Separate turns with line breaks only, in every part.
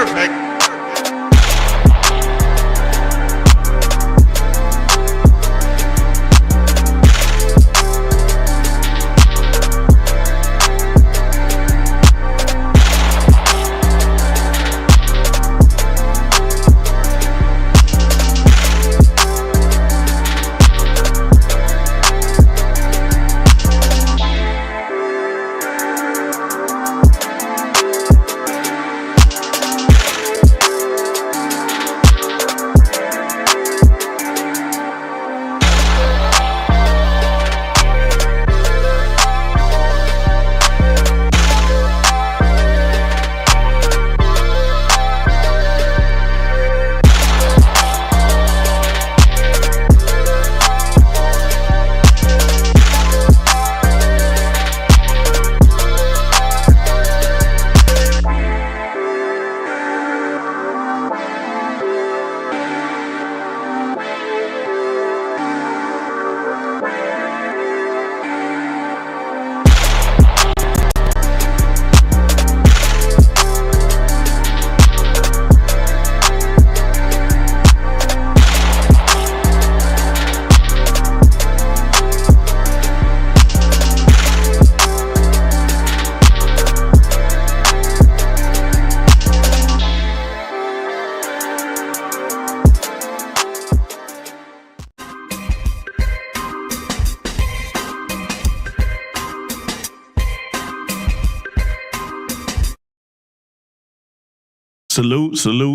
perfect.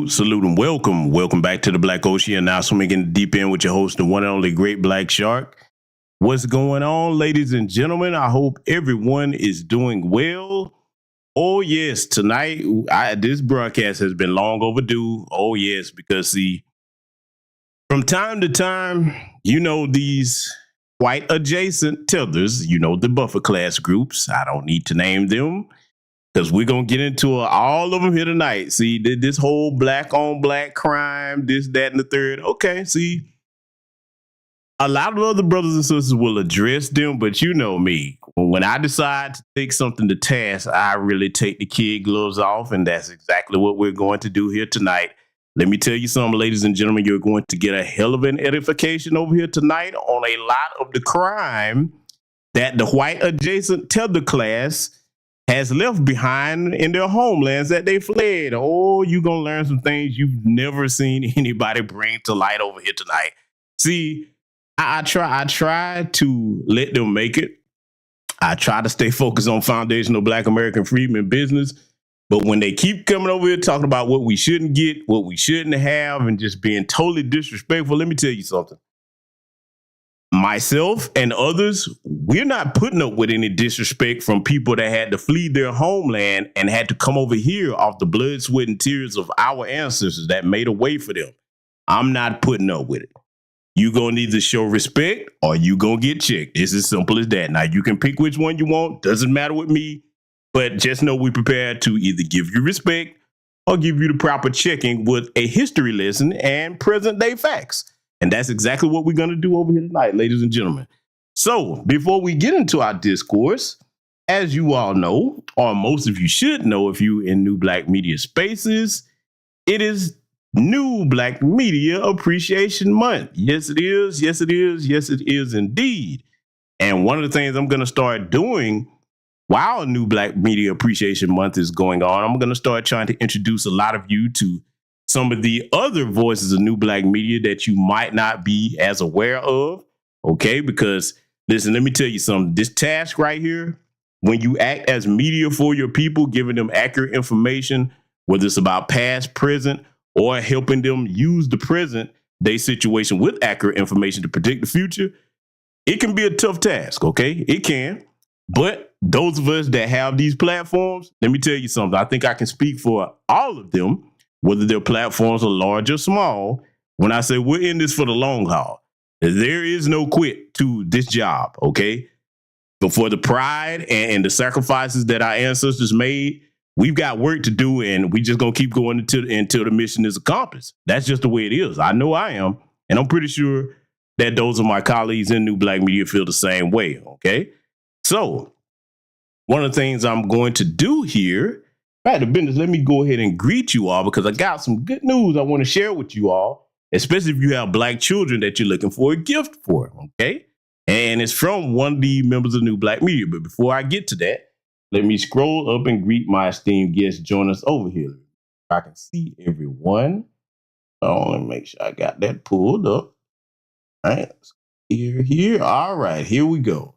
Salute, and welcome back to the Black Ocean. Now swimming in the deep end with your host, the one and only Great Black Shark. What's going on, ladies and gentlemen? I hope everyone is doing well. Oh yes, tonight this broadcast has been long overdue. Oh yes, because see, from time to time, these white adjacent tethers, the buffer class groups. I don't need to name them, because we're going to get into all of them here tonight. See, this whole black on black crime, this, that, and the third. Okay, see, a lot of other brothers and sisters will address them, but you know me. When I decide to take something to task, I really take the kid gloves off, and that's exactly what we're going to do here tonight. Let me tell you something, ladies and gentlemen, you're going to get a hell of an edification over here tonight on a lot of the crime that the white adjacent tether class has left behind in their homelands that they fled. Oh, you're going to learn some things you've never seen anybody bring to light over here tonight. See, I try to let them make it. I try to stay focused on foundational Black American freedom business. But when they keep coming over here talking about what we shouldn't get, what we shouldn't have, and just being totally disrespectful, let me tell you something. Myself and others, we're not putting up with any disrespect from people that had to flee their homeland and had to come over here off the blood, sweat, and tears of our ancestors that made a way for them. I'm not putting up with it. You're going to either show respect or you're going to get checked. It's as simple as that. Now, you can pick which one you want. Doesn't matter with me. But just know we're prepared to either give you respect or give you the proper checking with a history lesson and present day facts. And that's exactly what we're going to do over here tonight, ladies and gentlemen. So before we get into our discourse, as you all know, or most of you should know if you in New Black Media Spaces, it is New Black Media Appreciation Month. Yes, it is. Yes, it is. Yes, it is indeed. And one of the things I'm going to start doing while New Black Media Appreciation Month is going on, I'm going to start trying to introduce a lot of you to some of the other voices of New Black Media that you might not be as aware of. Okay, because listen, let me tell you something. This task right here, when you act as media for your people, giving them accurate information, whether it's about past, present, or helping them use the present day situation with accurate information to predict the future, it can be a tough task. Okay, it can. But those of us that have these platforms, let me tell you something. I think I can speak for all of them, whether their platforms are large or small, when I say we're in this for the long haul. There is no quit to this job, okay? But for the pride and the sacrifices that our ancestors made, we've got work to do, and we just going to keep going until the mission is accomplished. That's just the way it is. I know I am, and I'm pretty sure that those of my colleagues in New Black Media feel the same way, okay? So one of the things I'm going to do here Back to business, let me go ahead and greet you all because I got some good news I want to share with you all, especially if you have black children that you're looking for a gift for, okay? And it's from one of the members of New Black Media. But before I get to that, let me scroll up and greet my esteemed guests joining us over here. I can see everyone. Oh, let me make sure I got that pulled up. All right, here. All right, here we go.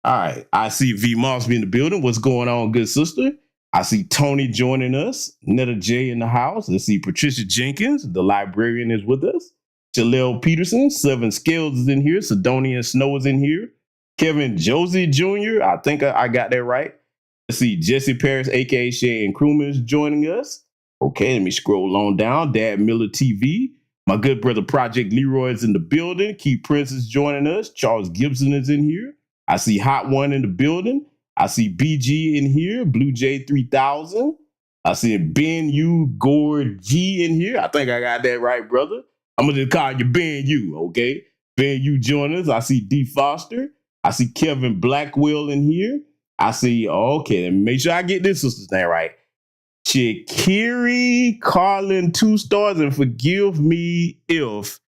All right, I see V Moss in the building. What's going on, good sister? I see Tony joining us. Netta J in the house. Let's see Patricia Jenkins, the librarian, is with us. Jaleel Peterson, Seven Scales is in here. Sidonian Snow is in here. Kevin Josie Jr., I think I got that right. Let's see Jesse Paris, a.k.a. Shay and Crewman, is joining us. Okay, let me scroll on down. Dad Miller TV. My good brother Project Leroy is in the building. Keith Prince is joining us. Charles Gibson is in here. I see Hot One in the building. I see BG in here. Blue J 3000. I see Ben U Gord G in here. I think I got that right, brother. I'm going to call you Ben U, okay? Ben U joining us. I see D Foster. I see Kevin Blackwell in here. I see, okay, make sure I get this sister's name right. Chikiri Carlin, 2 stars, and forgive me if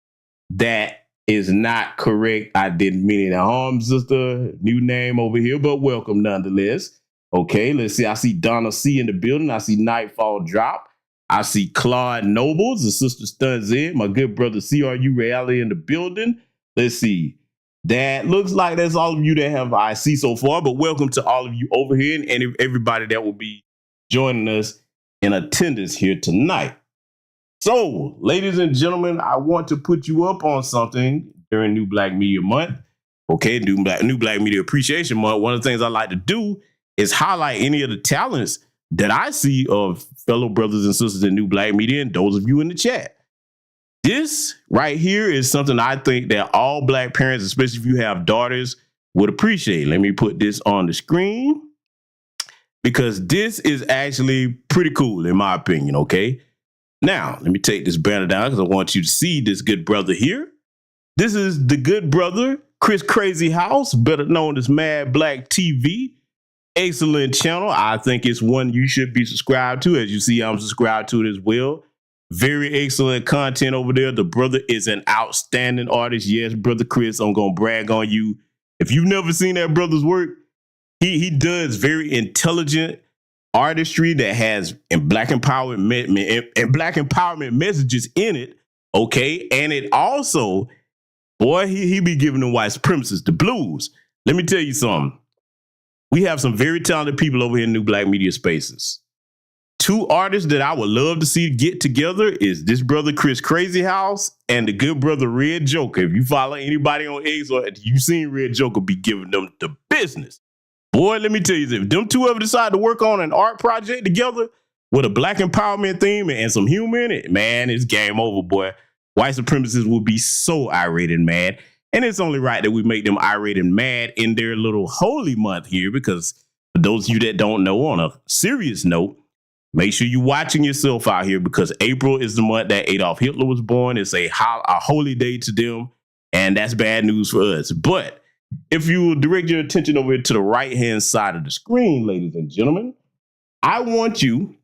that is not correct. I didn't mean any harm, sister. New name over here, but welcome nonetheless. Okay, let's see. I see Donna C in the building. I see Nightfall Drop. I see Claude Nobles, the sister stuns in. My good brother CRU Reality in the building. Let's see. That looks like that's all of you that have I see so far, but welcome to all of you over here and everybody that will be joining us in attendance here tonight. So, ladies and gentlemen, I want to put you up on something during New Black Media Month. Okay, New Black Media Appreciation Month. One of the things I like to do is highlight any of the talents that I see of fellow brothers and sisters in New Black Media and those of you in the chat. This right here is something I think that all black parents, especially if you have daughters, would appreciate. Let me put this on the screen because this is actually pretty cool in my opinion, okay? Now, let me take this banner down because I want you to see this good brother here. This is the good brother, Chris Crazy House, better known as Mad Black TV. Excellent channel. I think it's one you should be subscribed to. As you see, I'm subscribed to it as well. Very excellent content over there. The brother is an outstanding artist. Yes, brother Chris, I'm going to brag on you. If you've never seen that brother's work, he does very intelligent artistry that has black empowerment messages in it. Okay. And it also, boy, he be giving the white supremacists the blues. Let me tell you something. We have some very talented people over here in New Black Media Spaces. 2 artists that I would love to see get together is this brother Chris Crazy House and the good brother Red Joker. If you follow anybody on X or you've seen Red Joker be giving them the business. Boy, let me tell you this. If them 2 ever decide to work on an art project together with a black empowerment theme and some humor in it, man, it's game over, boy. White supremacists will be so irate and mad. And it's only right that we make them irate and mad in their little holy month here because for those of you that don't know, on a serious note, make sure you're watching yourself out here because April is the month that Adolf Hitler was born. It's a holy day to them, and that's bad news for us. But if you will direct your attention over to the right-hand side of the screen, ladies and gentlemen, I want you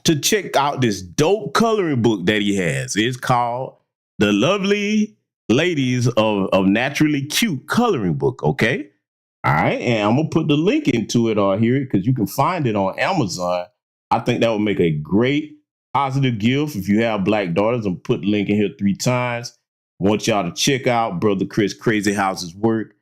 to check out this dope coloring book that he has. It's called The Lovely Ladies of Naturally Cute Coloring Book, okay? All right, and I'm going to put the link into it on here because you can find it on Amazon. I think that would make a great positive gift if you have black daughters. I'm put the link in here 3 times. I want y'all to check out Brother Chris Crazy House's work.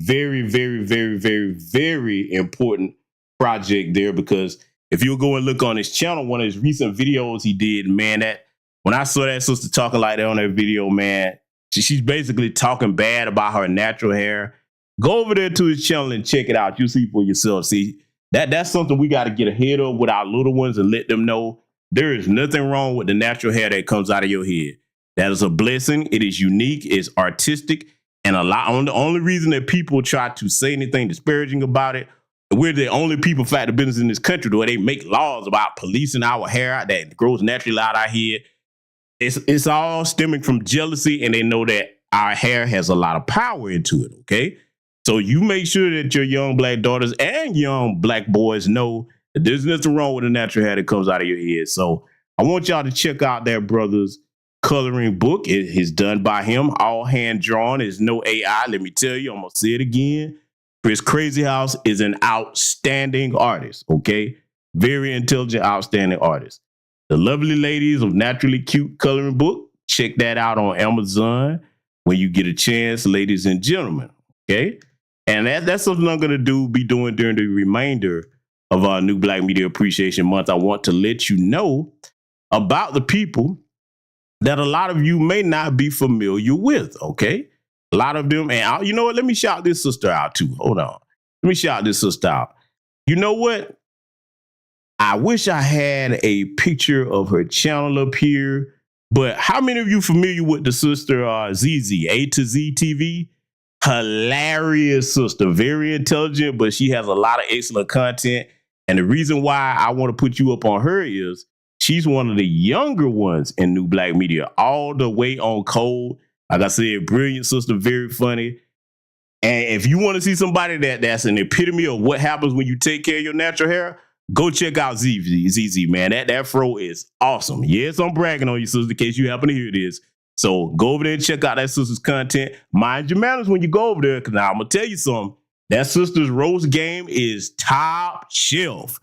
Very, very, very, very, very important project there because if you go and look on his channel, one of his recent videos he did, man, that when I saw that sister talking like that on that video, man, she's basically talking bad about her natural hair. Go over there to his channel and check it out. You'll see for yourself. See, that's something we got to get ahead of with our little ones and let them know there is nothing wrong with the natural hair that comes out of your head. That is a blessing. It is unique. It's artistic. And the only reason that people try to say anything disparaging about it, we're the only people fight the business in this country where they make laws about policing our hair that grows naturally out our head. It's all stemming from jealousy, and they know that our hair has a lot of power into it, okay? So you make sure that your young black daughters and young black boys know There's nothing wrong with the natural hair that comes out of your head. So I want y'all to check out that brother's coloring book. It is done by him, all hand drawn. There's no AI. Let me tell you, I'm gonna say it again. Chris Crazy House is an outstanding artist. Okay, very intelligent, outstanding artist. The lovely ladies of Naturally Cute Coloring Book. Check that out on Amazon when you get a chance, ladies and gentlemen. Okay, and that's something I'm gonna be doing during the remainder of our New Black Media Appreciation Month. I want to let you know about the people that a lot of you may not be familiar with, okay? A lot of them, and you know what? Let me shout this sister out too. Hold on. Let me shout this sister out. You know what? I wish I had a picture of her channel up here, but how many of you familiar with the sister ZZ, A to Z TV? Hilarious sister, very intelligent, but she has a lot of excellent content. And the reason why I want to put you up on her is she's one of the younger ones in New Black Media, all the way on code. Like I said, brilliant sister, very funny. And if you want to see somebody that's an epitome of what happens when you take care of your natural hair, go check out ZZ, man. That fro is awesome. Yes, I'm bragging on you, sister, in case you happen to hear this. So go over there and check out that sister's content. Mind your manners when you go over there, because now I'm going to tell you something. That sister's roast game is top shelf.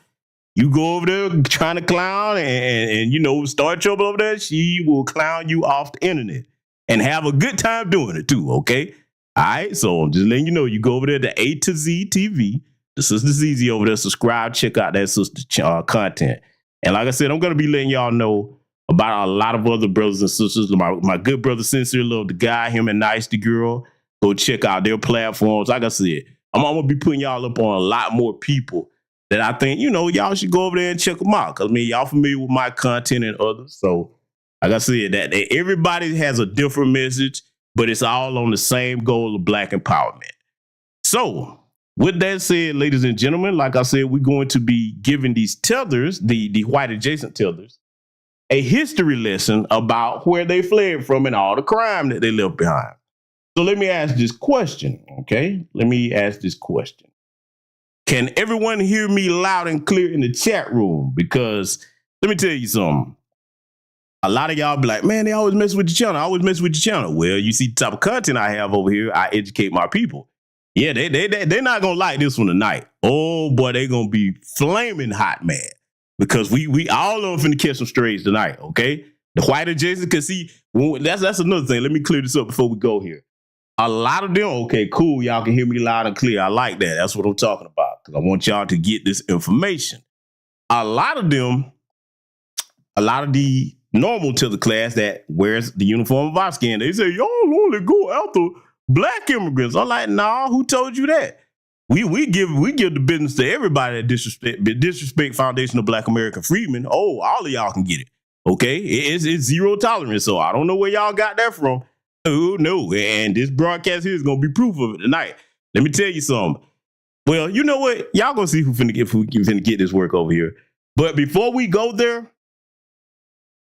You go over there trying to clown and you know, start trouble over there, she will clown you off the internet and have a good time doing it too, okay? All right, so I'm just letting you know, you go over there to A to Z TV, the sister ZZ over there, subscribe, check out that sister's content. And like I said, I'm going to be letting y'all know about a lot of other brothers and sisters. My good brother, Sincere Love the Guy, him and Nice the Girl. Go check out their platforms. Like I said, I'm going to be putting y'all up on a lot more people that I think, you know, y'all should go over there and check them out. Because, I mean, y'all familiar with my content and others. So, like I said, that everybody has a different message, but it's all on the same goal of Black empowerment. So, with that said, ladies and gentlemen, like I said, we're going to be giving these tethers, the white adjacent tethers, a history lesson about where they fled from and all the crime that they left behind. So let me ask this question, okay? Let me ask this question. Can everyone hear me loud and clear in the chat room? Because let me tell you something. A lot of y'all be like, man, they always mess with your channel. I always mess with your channel. Well, you see the type of content I have over here. I educate my people. Yeah, they're not going to like this one tonight. Oh, boy, they're going to be flaming hot, man. Because we all of them finna catch some strays tonight, okay? The white adjacent, because see, that's another thing. Let me clear this up before we go here. A lot of them, okay, cool. Y'all can hear me loud and clear. I like that. That's what I'm talking about. Because I want y'all to get this information. A lot of them, a lot of the normal to the class that wears the uniform of our skin, they say, y'all only go after Black immigrants. I'm like, nah, who told you that? We give the business to everybody that disrespect Foundation of Black American Freedmen. Oh, all of y'all can get it. Okay, it's zero tolerance. So I don't know where y'all got that from. Oh no, and this broadcast here is gonna be proof of it tonight. Let me tell you something. Well, you know what? Y'all gonna see who finna get this work over here. But before we go there,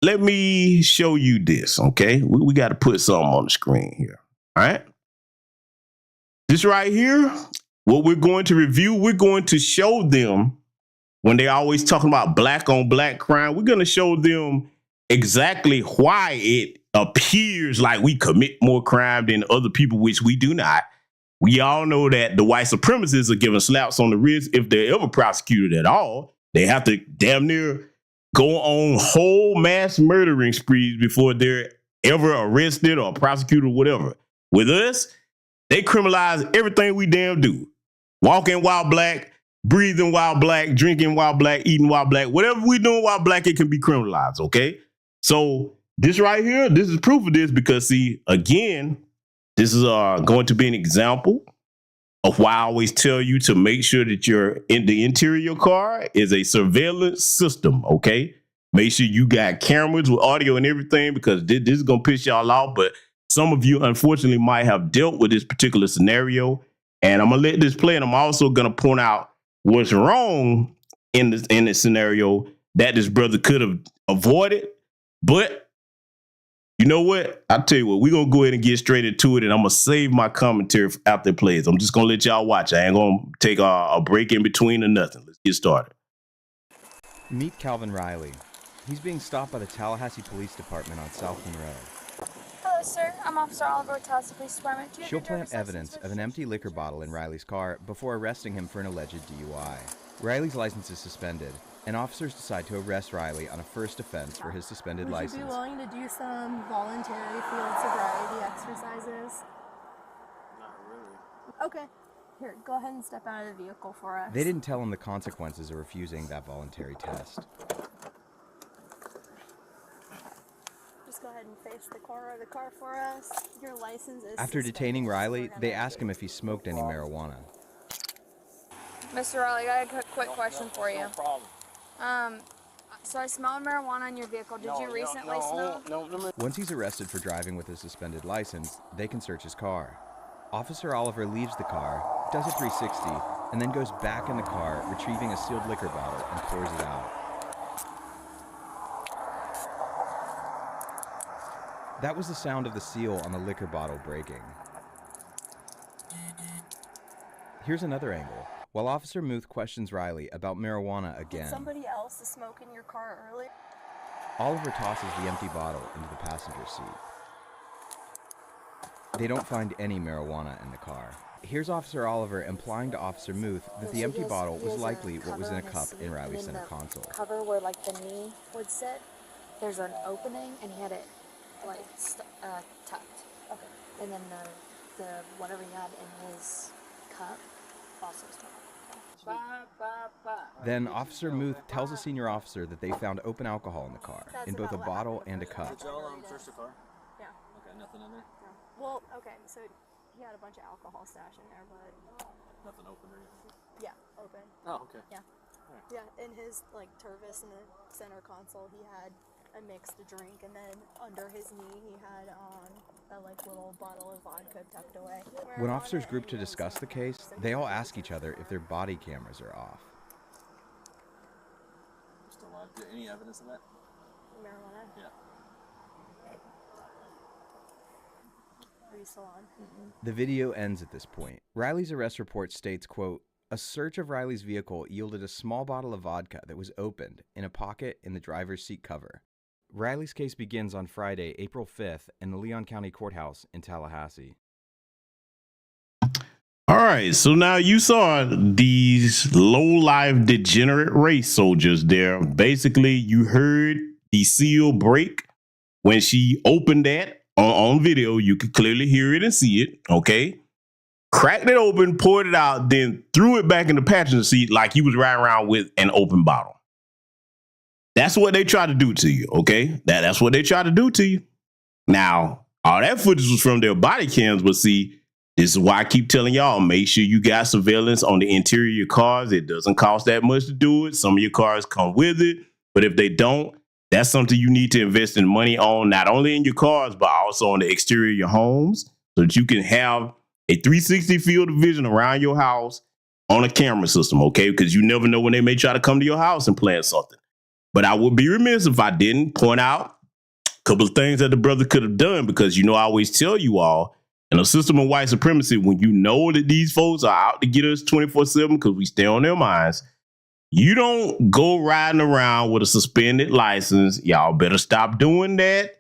let me show you this. Okay, we got to put something on the screen here. All right, this right here. What we're going to review, we're going to show them when they're always talking about Black on Black crime. We're going to show them exactly why it appears like we commit more crime than other people, which we do not. We all know that the white supremacists are giving slaps on the wrist if they're ever prosecuted at all. They have to damn near go on whole mass murdering sprees before they're ever arrested or prosecuted or whatever. With us, they criminalize everything we damn do. Walking while Black, breathing while Black, drinking while Black, eating while Black, whatever we doing while Black, it can be criminalized, okay? So this right here, this is proof of this because, see, again, this is going to be an example of why I always tell you to make sure that the interior of your car is a surveillance system, okay? Make sure you got cameras with audio and everything because this is going to piss y'all off, but some of you, unfortunately, might have dealt with this particular scenario. And I'm going to let this play, and I'm also going to point out what's wrong in this scenario that this brother could have avoided. But you know what? I'll tell you what, we're going to go ahead and get straight into it, and I'm going to save my commentary after it plays. I'm just going to let y'all watch. I ain't going to take a break in between or nothing. Let's get started.
Meet Calvin Riley. He's being stopped by the Tallahassee Police Department on South Monroe.
Hello, sir. I'm Officer Oliver with Tallahassee Police Department. Do you have
She'll
your
plant
driver's
evidence
license
of an empty liquor bottle in Riley's car before arresting him for an alleged DUI. Riley's license is suspended, and officers decide to arrest Riley on a first offense for his suspended license.
Would you be willing to do some voluntary field sobriety exercises?
Not really.
Okay. Here, go ahead and step out of the vehicle for us.
They didn't tell him the consequences of refusing that voluntary test.
Just go ahead and face the corner of the car for us. Your license is
After
suspended,
detaining
so
Riley,
we're gonna
they ask him if he smoked any marijuana.
Mr. Riley, I got a quick question for you.
No problem.
So I smelled marijuana in your vehicle. Did you recently smell?
No.
Once he's arrested for driving with a suspended license, they can search his car. Officer Oliver leaves the car, does a 360, and then goes back in the car, retrieving a sealed liquor bottle and pours it out. That was the sound of the seal on the liquor bottle breaking. Here's another angle. While Officer Muth questions Riley about marijuana
Did
again,
somebody else smoke in your car earlier?
Oliver tosses the empty bottle into the passenger seat. They don't find any marijuana in the car. Here's Officer Oliver implying to Officer Muth that the empty bottle was likely what was in a cup in Riley's center console.
Cover where like the knee would sit, there's an opening, and he had it like tucked.
Okay.
And then the whatever he had in his cup also stuck.
Then Officer Muth tells a senior officer that they found open alcohol in the car,
That's
in both a
about what
bottle
happened
and a
the
cup.
first
Did y'all
time.
search the car?
Yeah.
Okay, nothing in there?
No. Well, okay, so he had a bunch of alcohol stashed in there, but
Nothing open or anything?
yeah, open.
Oh, okay.
Yeah. Yeah, in his like Tervis in the center console, he had a mixed drink, and then under his knee, he had a like little bottle of vodka tucked away.
When officers group to discuss the case, they all ask each other if their body cameras are off.
Still alive. Any evidence of that?
Marijuana.
Yeah.
Are you still on?
The video ends at this point. Riley's arrest report states, quote, "A search of Riley's vehicle yielded a small bottle of vodka that was opened in a pocket in the driver's seat cover." Riley's case begins on Friday, April 5th, in the Leon County Courthouse in Tallahassee.
All right, so now you saw these low-life degenerate race soldiers there. Basically, you heard the seal break when she opened that on video. You could clearly hear it and see it, okay? Cracked it open, poured it out, then threw it back in the passenger seat like he was riding around with an open bottle. That's what they try to do to you, okay? That's what they try to do to you. Now, all that footage was from their body cams, but see, this is why I keep telling y'all, make sure you got surveillance on the interior of your cars. It doesn't cost that much to do it. Some of your cars come with it, but if they don't, that's something you need to invest in money on, not only in your cars, but also on the exterior of your homes, so that you can have a 360 field of vision around your house on a camera system, okay? Because you never know when they may try to come to your house and plant something. But I would be remiss if I didn't point out a couple of things that the brother could have done, because, you know, I always tell you all, in a system of white supremacy, when you know that these folks are out to get us 24/7 because we stay on their minds, you don't go riding around with a suspended license. Y'all better stop doing that.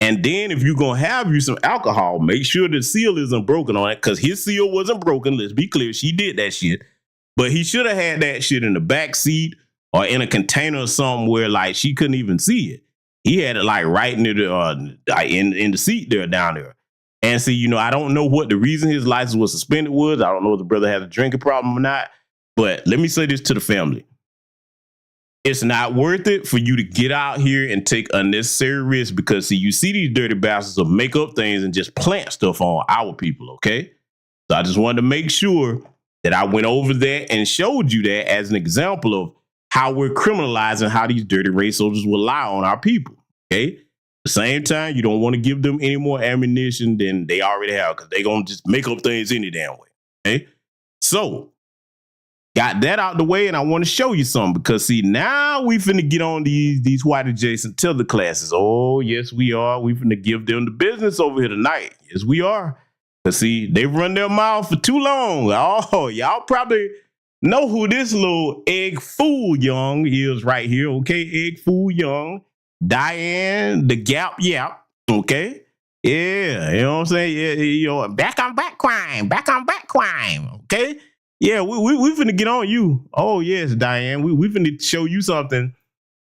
And then if you're going to have you some alcohol, make sure the seal isn't broken on it, because his seal wasn't broken. Let's be clear. She did that shit. But he should have had that shit in the back seat or in a container somewhere like she couldn't even see it. He had it like right near the in the seat there down there. And see, you know, I don't know what the reason his license was suspended was. I don't know if the brother had a drinking problem or not. But let me say this to the family. It's not worth it for you to get out here and take unnecessary risks, because, see, you see these dirty bastards will make up things and just plant stuff on our people, okay? So I just wanted to make sure that I went over that and showed you that as an example of how we're criminalizing how these dirty race soldiers will lie on our people, okay? At the same time, you don't want to give them any more ammunition than they already have, because they're going to just make up things any damn way, okay? So, got that out the way, and I want to show you something, because, see, now we finna get on these white adjacent tether classes. Oh, yes, we are. We finna give them the business over here tonight. Yes, we are. Because, see, they've run their mouth for too long. Oh, y'all probably know who this little egg fool young is right here, okay? Egg fool young. Diane, the Gap Yap, okay? Yeah, you know what I'm saying? Yeah, back on back crime, okay? Yeah, we finna get on you. Oh, yes, Diane, we finna show you something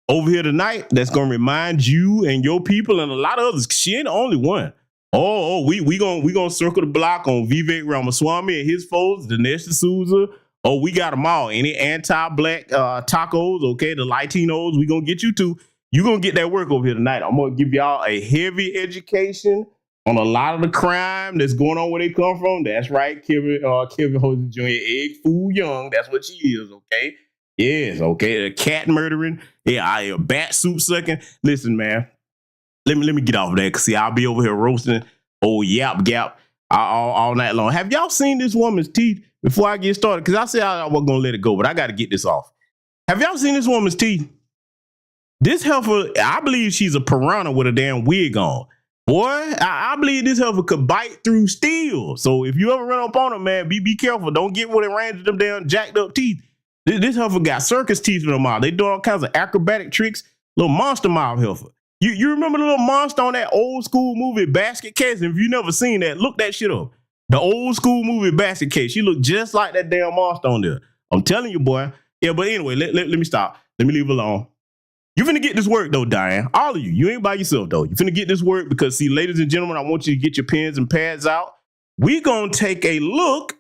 over here tonight that's gonna remind you and your people and a lot of others. She ain't the only one. We gonna circle the block on Vivek Ramaswamy and his folks, Dinesh D'Souza. Oh, we got them all. Any anti-black tacos, okay? The Latinos, we gonna get you too. You gonna get that work over here tonight. I'm gonna give y'all a heavy education on a lot of the crime that's going on where they come from. That's right, Kevin Hosey Jr., egg fool young. That's what she is, okay? Yes, okay. A cat murdering. Yeah, I a bat soup sucking. Listen, man. Let me get off of that, because see, I'll be over here roasting old Yap Gap all night long. Have y'all seen this woman's teeth before I get started? Because I said I wasn't going to let it go, but I got to get this off. Have y'all seen this woman's teeth? This heifer, I believe she's a piranha with a damn wig on. Boy, I believe this heifer could bite through steel. So if you ever run up on her, man, be careful. Don't get one of them range of them damn jacked up teeth. This heifer got circus teeth in her mouth. They do all kinds of acrobatic tricks. Little monster mouth heifer. You remember the little monster on that old school movie Basket Case? And if you never seen that, look that shit up. The old school movie Basket Case. She looked just like that damn monster on there. I'm telling you, boy. Yeah, but anyway, let me stop. Let me leave it alone. You finna get this work, though, Diane. All of you. You ain't by yourself, though. You finna get this work because, see, ladies and gentlemen, I want you to get your pens and pads out. We gonna take a look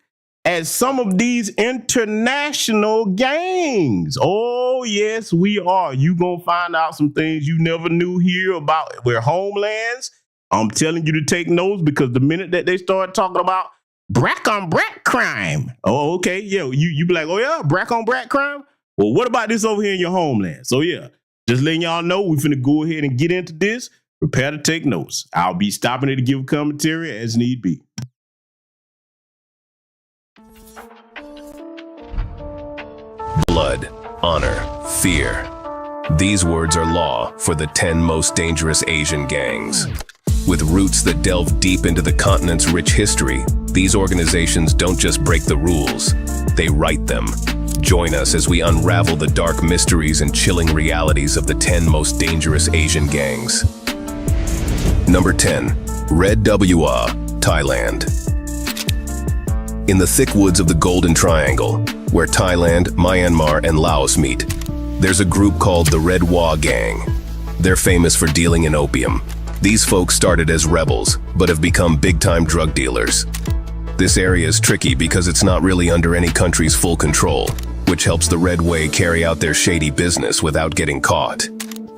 at some of these international gangs. Oh, yes, we are. You gonna find out some things you never knew here about their homelands. I'm telling you to take notes, because the minute that they start talking about brack on brack crime, oh, okay, yeah, you be like, oh yeah, brack on brack crime? Well, what about this over here in your homeland? So yeah, just letting y'all know, we finna go ahead and get into this. Prepare to take notes. I'll be stopping it to give commentary as need be.
Blood, honor, fear. These words are law for the 10 most dangerous Asian gangs. With roots that delve deep into the continent's rich history, these organizations don't just break the rules, they write them. Join us as we unravel the dark mysteries and chilling realities of the 10 most dangerous Asian gangs. Number 10. Red WA, Thailand. In the thick woods of the Golden Triangle, where Thailand, Myanmar, and Laos meet, there's a group called the Red Wa Gang. They're famous for dealing in opium. These folks started as rebels, but have become big-time drug dealers. This area is tricky because it's not really under any country's full control, which helps the Red Way carry out their shady business without getting caught.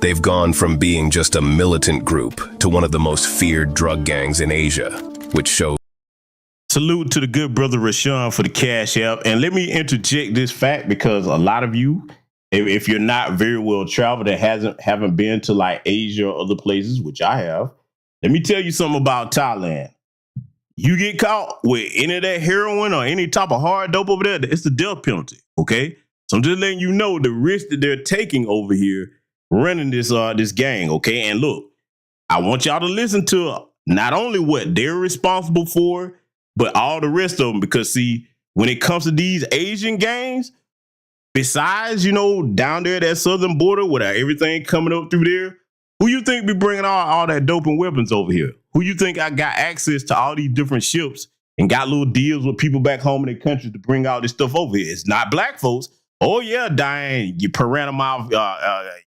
They've gone from being just a militant group to one of the most feared drug gangs in Asia, which shows.
Salute to the good brother Rashawn for the cash app. And let me interject this fact, because a lot of you, if you're not very well traveled and haven't been to like Asia or other places, which I have, let me tell you something about Thailand. You get caught with any of that heroin or any type of hard dope over there, it's the death penalty, okay? So I'm just letting you know the risk that they're taking over here running this gang, okay? And look, I want y'all to listen to not only what they're responsible for, but all the rest of them, because see, when it comes to these Asian gangs, besides, down there at that southern border with everything coming up through there, who you think be bringing all that dope and weapons over here? Who you think I got access to all these different ships and got little deals with people back home in their country to bring all this stuff over here? It's not black folks. Oh yeah, Diane, you piranha mouth,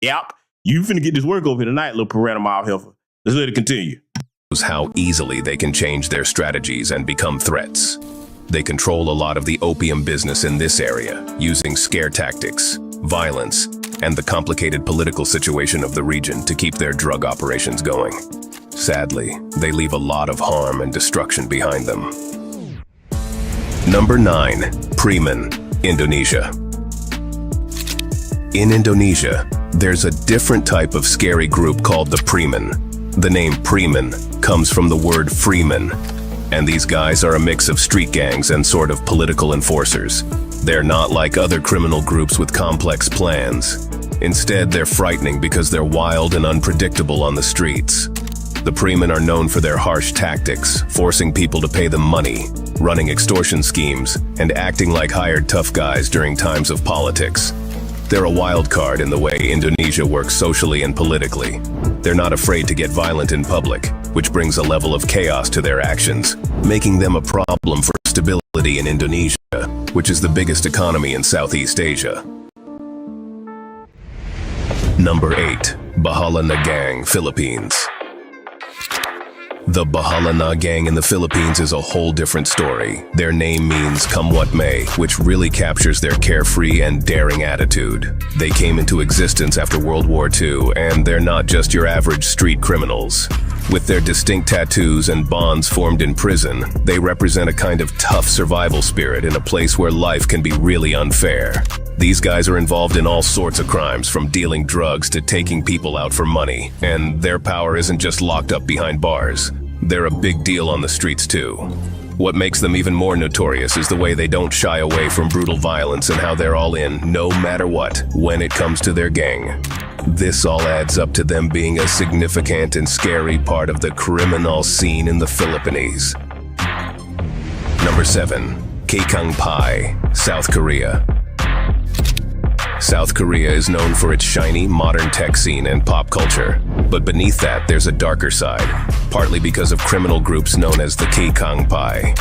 yap. You finna get this work over here tonight, little piranha mouth heifer. Let's let it continue.
How easily they can change their strategies and become threats. They control a lot of the opium business in this area, using scare tactics, violence, and the complicated political situation of the region to keep their drug operations going. Sadly, they leave a lot of harm and destruction behind them. Number 9. Preman, Indonesia. In Indonesia, there's a different type of scary group called the Preman. The name Preman comes from the word freeman, and these guys are a mix of street gangs and sort of political enforcers. They're not like other criminal groups with complex plans. Instead, they're frightening because they're wild and unpredictable on the streets. The Preman are known for their harsh tactics, forcing people to pay them money, running extortion schemes, and acting like hired tough guys during times of politics. They're a wild card in the way Indonesia works socially and politically. They're not afraid to get violent in public, which brings a level of chaos to their actions, making them a problem for stability in Indonesia, which is the biggest economy in Southeast Asia. Number 8. Bahala na Gang, Philippines. The Bahala na Gang in the Philippines is a whole different story. Their name means come what may, which really captures their carefree and daring attitude. They came into existence after World War II, and they're not just your average street criminals. With their distinct tattoos and bonds formed in prison, they represent a kind of tough survival spirit in a place where life can be really unfair. These guys are involved in all sorts of crimes, from dealing drugs to taking people out for money, and their power isn't just locked up behind bars. They're a big deal on the streets too. What makes them even more notorious is the way they don't shy away from brutal violence and how they're all in, no matter what, when it comes to their gang. This all adds up to them being a significant and scary part of the criminal scene in the Philippines. Number 7. Kaekangpai, South Korea. South Korea is known for its shiny, modern tech scene and pop culture. But beneath that, there's a darker side, partly because of criminal groups known as the Kaekangpai.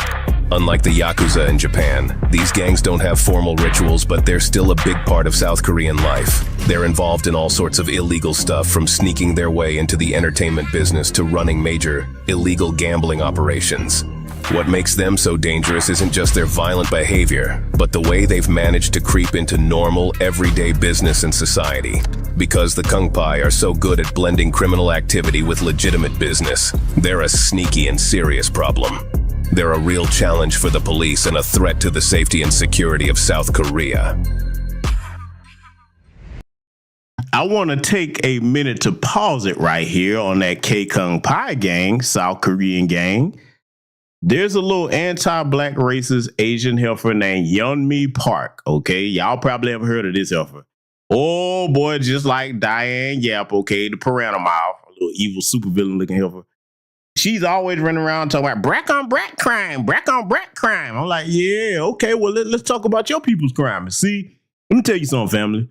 Unlike the Yakuza in Japan, these gangs don't have formal rituals, but they're still a big part of South Korean life. They're involved in all sorts of illegal stuff, from sneaking their way into the entertainment business to running major, illegal gambling operations. What makes them so dangerous isn't just their violent behavior, but the way they've managed to creep into normal, everyday business and society. Because the Kangpai are so good at blending criminal activity with legitimate business, they're a sneaky and serious problem. They're a real challenge for the police and a threat to the safety and security of South Korea.
I want to take a minute to pause it right here on that Kaekangpai gang, South Korean gang. There's a little anti-black racist Asian heifer named Yeonmi Park, okay? Y'all probably have heard of this heifer. Oh, boy, just like Diane Yap, okay, the piranha mouth, a little evil supervillain looking heifer. She's always running around talking about black on black crime, black on black crime. I'm like, yeah, okay, well, let's talk about your people's crime. See, let me tell you something, family.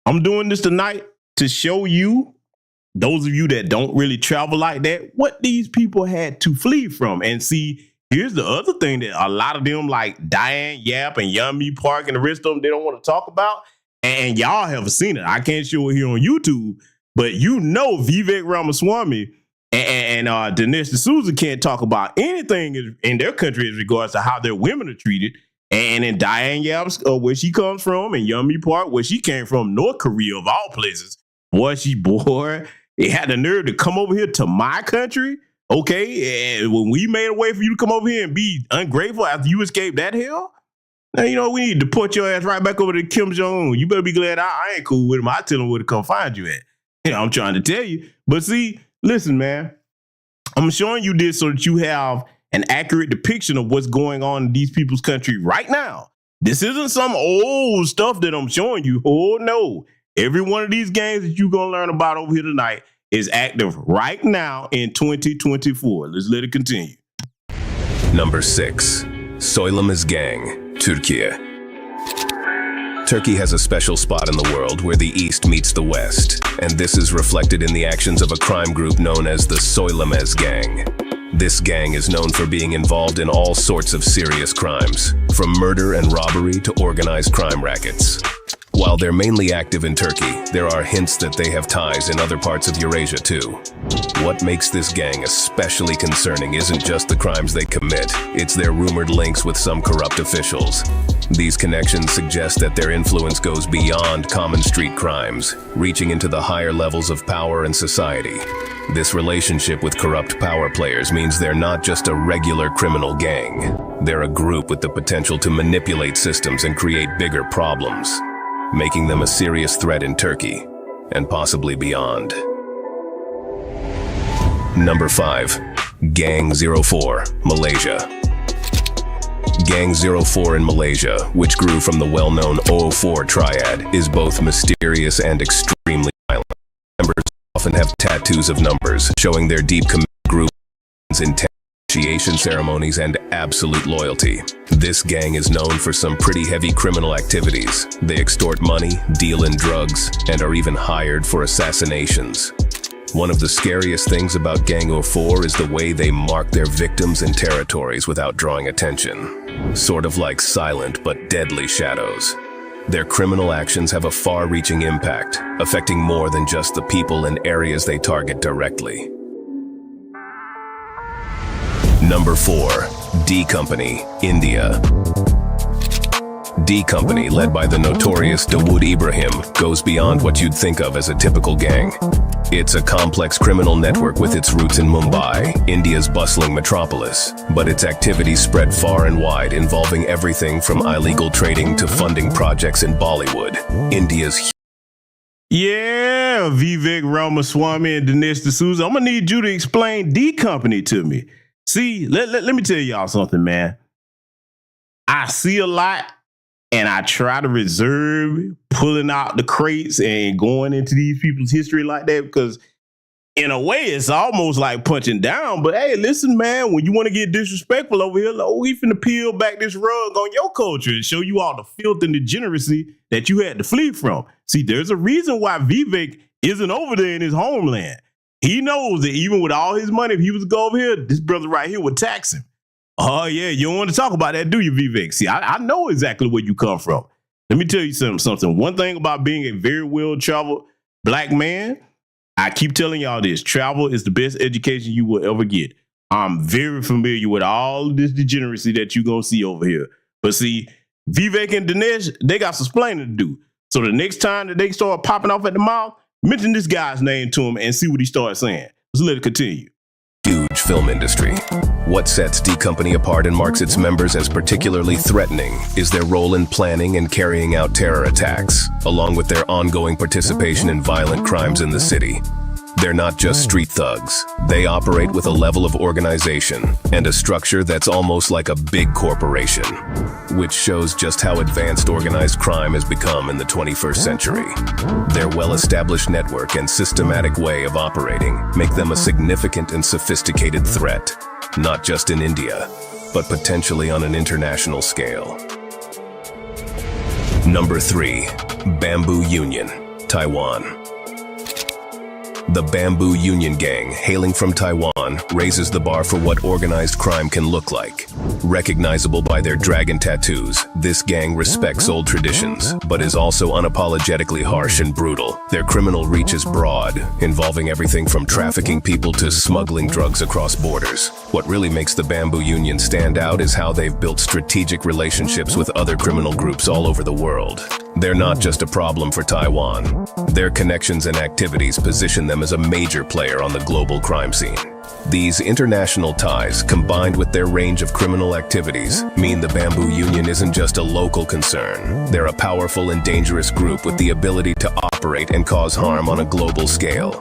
I'm doing this tonight to show you, those of you that don't really travel like that, what these people had to flee from. And see, here's the other thing that a lot of them, like Diane Yap and Yeonmi Park and the rest of them, they don't want to talk about. And y'all have seen it. I can't show it here on YouTube, but you know Vivek Ramaswamy and Dinesh D'Souza can't talk about anything in their country as regards to how their women are treated. And in Diane Yap's, where she comes from, and Yeonmi Park, where she came from, North Korea of all places, boy, it had the nerve to come over here to my country, okay? And when we made a way for you to come over here and be ungrateful after you escaped that hell, now, you know, we need to put your ass right back over to Kim Jong-un. You better be glad I ain't cool with him. I tell him where to come find you at. You know, I'm trying to tell you. But see, listen, man, I'm showing you this so that you have an accurate depiction of what's going on in these people's country right now. This isn't some old stuff that I'm showing you. Oh, no. Every one of these games that you're going to learn about over here tonight is active right now in 2024. Let's let it continue.
Number 6. Söylemez Gang, Turkey. Turkey has a special spot in the world where the East meets the West, and this is reflected in the actions of a crime group known as the Söylemez Gang. This gang is known for being involved in all sorts of serious crimes, from murder and robbery to organized crime rackets. While they're mainly active in Turkey, there are hints that they have ties in other parts of Eurasia too. What makes this gang especially concerning isn't just the crimes they commit, it's their rumored links with some corrupt officials. These connections suggest that their influence goes beyond common street crimes, reaching into the higher levels of power and society. This relationship with corrupt power players means they're not just a regular criminal gang. They're a group with the potential to manipulate systems and create bigger problems, making them a serious threat in Turkey, and possibly beyond. Number 5. Gang 04, Malaysia. Gang 04 in Malaysia, which grew from the well-known 004 triad, is both mysterious and extremely violent. Members often have tattoos of numbers, showing their deep commitment group intent initiation ceremonies, and absolute loyalty. This gang is known for some pretty heavy criminal activities. They extort money, deal in drugs, and are even hired for assassinations. One of the scariest things about Gang 04 is the way they mark their victims and territories without drawing attention. Sort of like silent but deadly shadows. Their criminal actions have a far-reaching impact, affecting more than just the people and areas they target directly. Number 4. D Company, India. D Company, led by the notorious Dawood Ibrahim, goes beyond what you'd think of as a typical gang. It's a complex criminal network with its roots in Mumbai, India's bustling metropolis, but its activities spread far and wide, involving everything from illegal trading to funding projects in Bollywood, India's.
Yeah, Vivek Ramaswamy and Dinesh D'Souza, I'm gonna need you to explain D Company to me. See, let me tell y'all something, man. I see a lot, and I try to reserve pulling out the crates and going into these people's history like that, because in a way, it's almost like punching down. But hey, listen, man, when you want to get disrespectful over here, we finna peel back this rug on your culture and show you all the filth and degeneracy that you had to flee from. See, there's a reason why Vivek isn't over there in his homeland. He knows that even with all his money, if he was to go over here, this brother right here would tax him. Oh, yeah, you don't want to talk about that, do you, Vivek? See, I know exactly where you come from. Let me tell you something. One thing about being a very well-traveled black man, I keep telling y'all this. Travel is the best education you will ever get. I'm very familiar with all of this degeneracy that you're going to see over here. But see, Vivek and Dinesh, they got some explaining to do. So the next time that they start popping off at the mouth, mention this guy's name to him and see what he starts saying. Let's let it continue.
Huge film industry. What sets D Company apart and marks its members as particularly threatening is their role in planning and carrying out terror attacks, along with their ongoing participation in violent crimes in the city. They're not just street thugs. They operate with a level of organization and a structure that's almost like a big corporation, which shows just how advanced organized crime has become in the 21st century. Their well-established network and systematic way of operating make them a significant and sophisticated threat, not just in India, but potentially on an international scale. Number 3. Bamboo Union, Taiwan. The Bamboo Union Gang, hailing from Taiwan, raises the bar for what organized crime can look like. Recognizable by their dragon tattoos, this gang respects old traditions, but is also unapologetically harsh and brutal. Their criminal reach is broad, involving everything from trafficking people to smuggling drugs across borders. What really makes the Bamboo Union stand out is how they've built strategic relationships with other criminal groups all over the world. They're not just a problem for Taiwan. Their connections and activities position them as a major player on the global crime scene. These international ties, combined with their range of criminal activities, mean the Bamboo Union isn't just a local concern. They're a powerful and dangerous group with the ability to operate and cause harm on a global scale.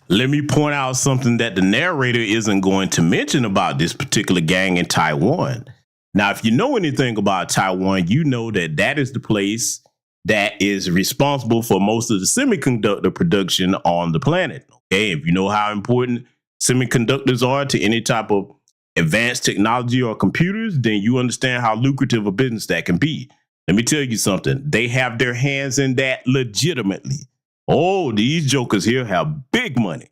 Let me point out something that the narrator isn't going to mention about this particular gang in Taiwan. Now, if you know anything about Taiwan, you know that that is the place that is responsible for most of the semiconductor production on the planet. Okay, if you know how important semiconductors are to any type of advanced technology or computers, then you understand how lucrative a business that can be. Let me tell you something. They have their hands in that legitimately. Oh, these jokers here have big money.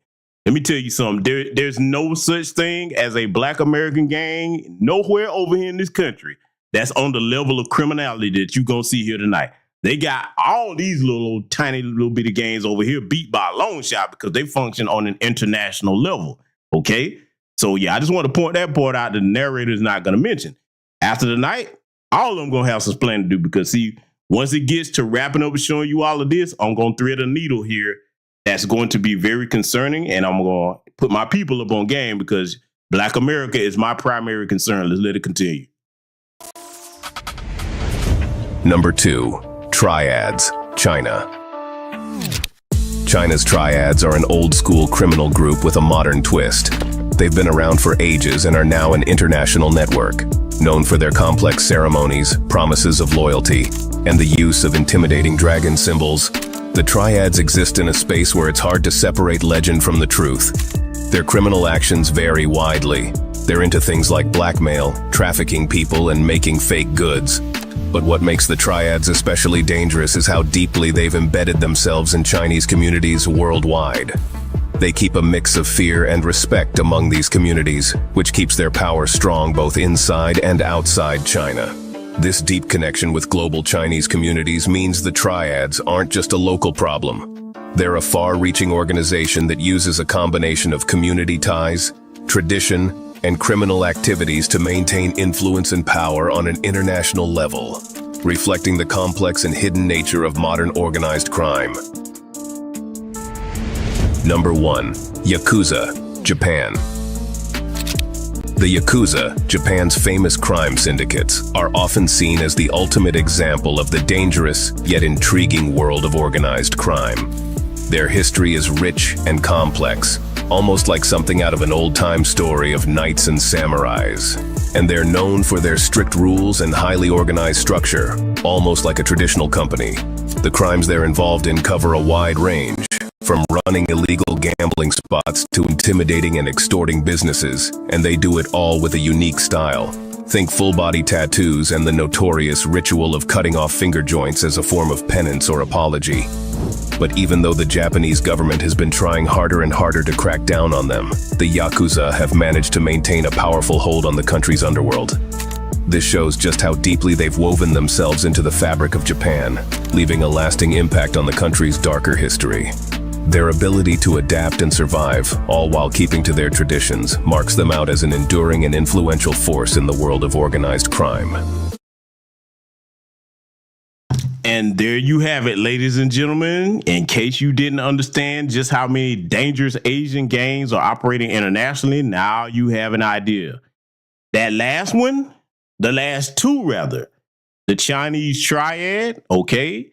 Let me tell you something. There's no such thing as a black American gang nowhere over here in this country that's on the level of criminality that you're going to see here tonight. They got all these little tiny little bitty gangs over here beat by a long shot because they function on an international level. Okay. So, yeah, I just want to point that part out that the narrator is not going to mention. After the night, all of them going to have some planning to do because, see, once it gets to wrapping up and showing you all of this, I'm going to thread a needle here that's going to be very concerning. And I'm going to put my people up on game because Black America is my primary concern. Let's let it continue.
Number 2. Triads, China. China's triads are an old-school criminal group with a modern twist. They've been around for ages and are now an international network, known for their complex ceremonies, promises of loyalty, and the use of intimidating dragon symbols. The triads exist in a space where it's hard to separate legend from the truth. Their criminal actions vary widely. They're into things like blackmail, trafficking people, and making fake goods. But what makes the triads especially dangerous is how deeply they've embedded themselves in Chinese communities worldwide. They keep a mix of fear and respect among these communities, which keeps their power strong both inside and outside China. This deep connection with global Chinese communities means the triads aren't just a local problem. They're a far-reaching organization that uses a combination of community ties, tradition, and criminal activities to maintain influence and power on an international level, reflecting the complex and hidden nature of modern organized crime. Number 1. Yakuza, Japan. The Yakuza, Japan's famous crime syndicates, are often seen as the ultimate example of the dangerous yet intriguing world of organized crime. Their history is rich and complex, almost like something out of an old-time story of knights and samurais. And they're known for their strict rules and highly organized structure, almost like a traditional company. The crimes they're involved in cover a wide range, from running illegal gambling spots to intimidating and extorting businesses, and they do it all with a unique style. Think full-body tattoos and the notorious ritual of cutting off finger joints as a form of penance or apology. But even though the Japanese government has been trying harder and harder to crack down on them, the Yakuza have managed to maintain a powerful hold on the country's underworld. This shows just how deeply they've woven themselves into the fabric of Japan, leaving a lasting impact on the country's darker history. Their ability to adapt and survive, all while keeping to their traditions, marks them out as an enduring and influential force in the world of organized crime.
And there you have it, ladies and gentlemen. In case you didn't understand just how many dangerous Asian gangs are operating internationally, now you have an idea. That last one, the last two rather, the Chinese triad, okay,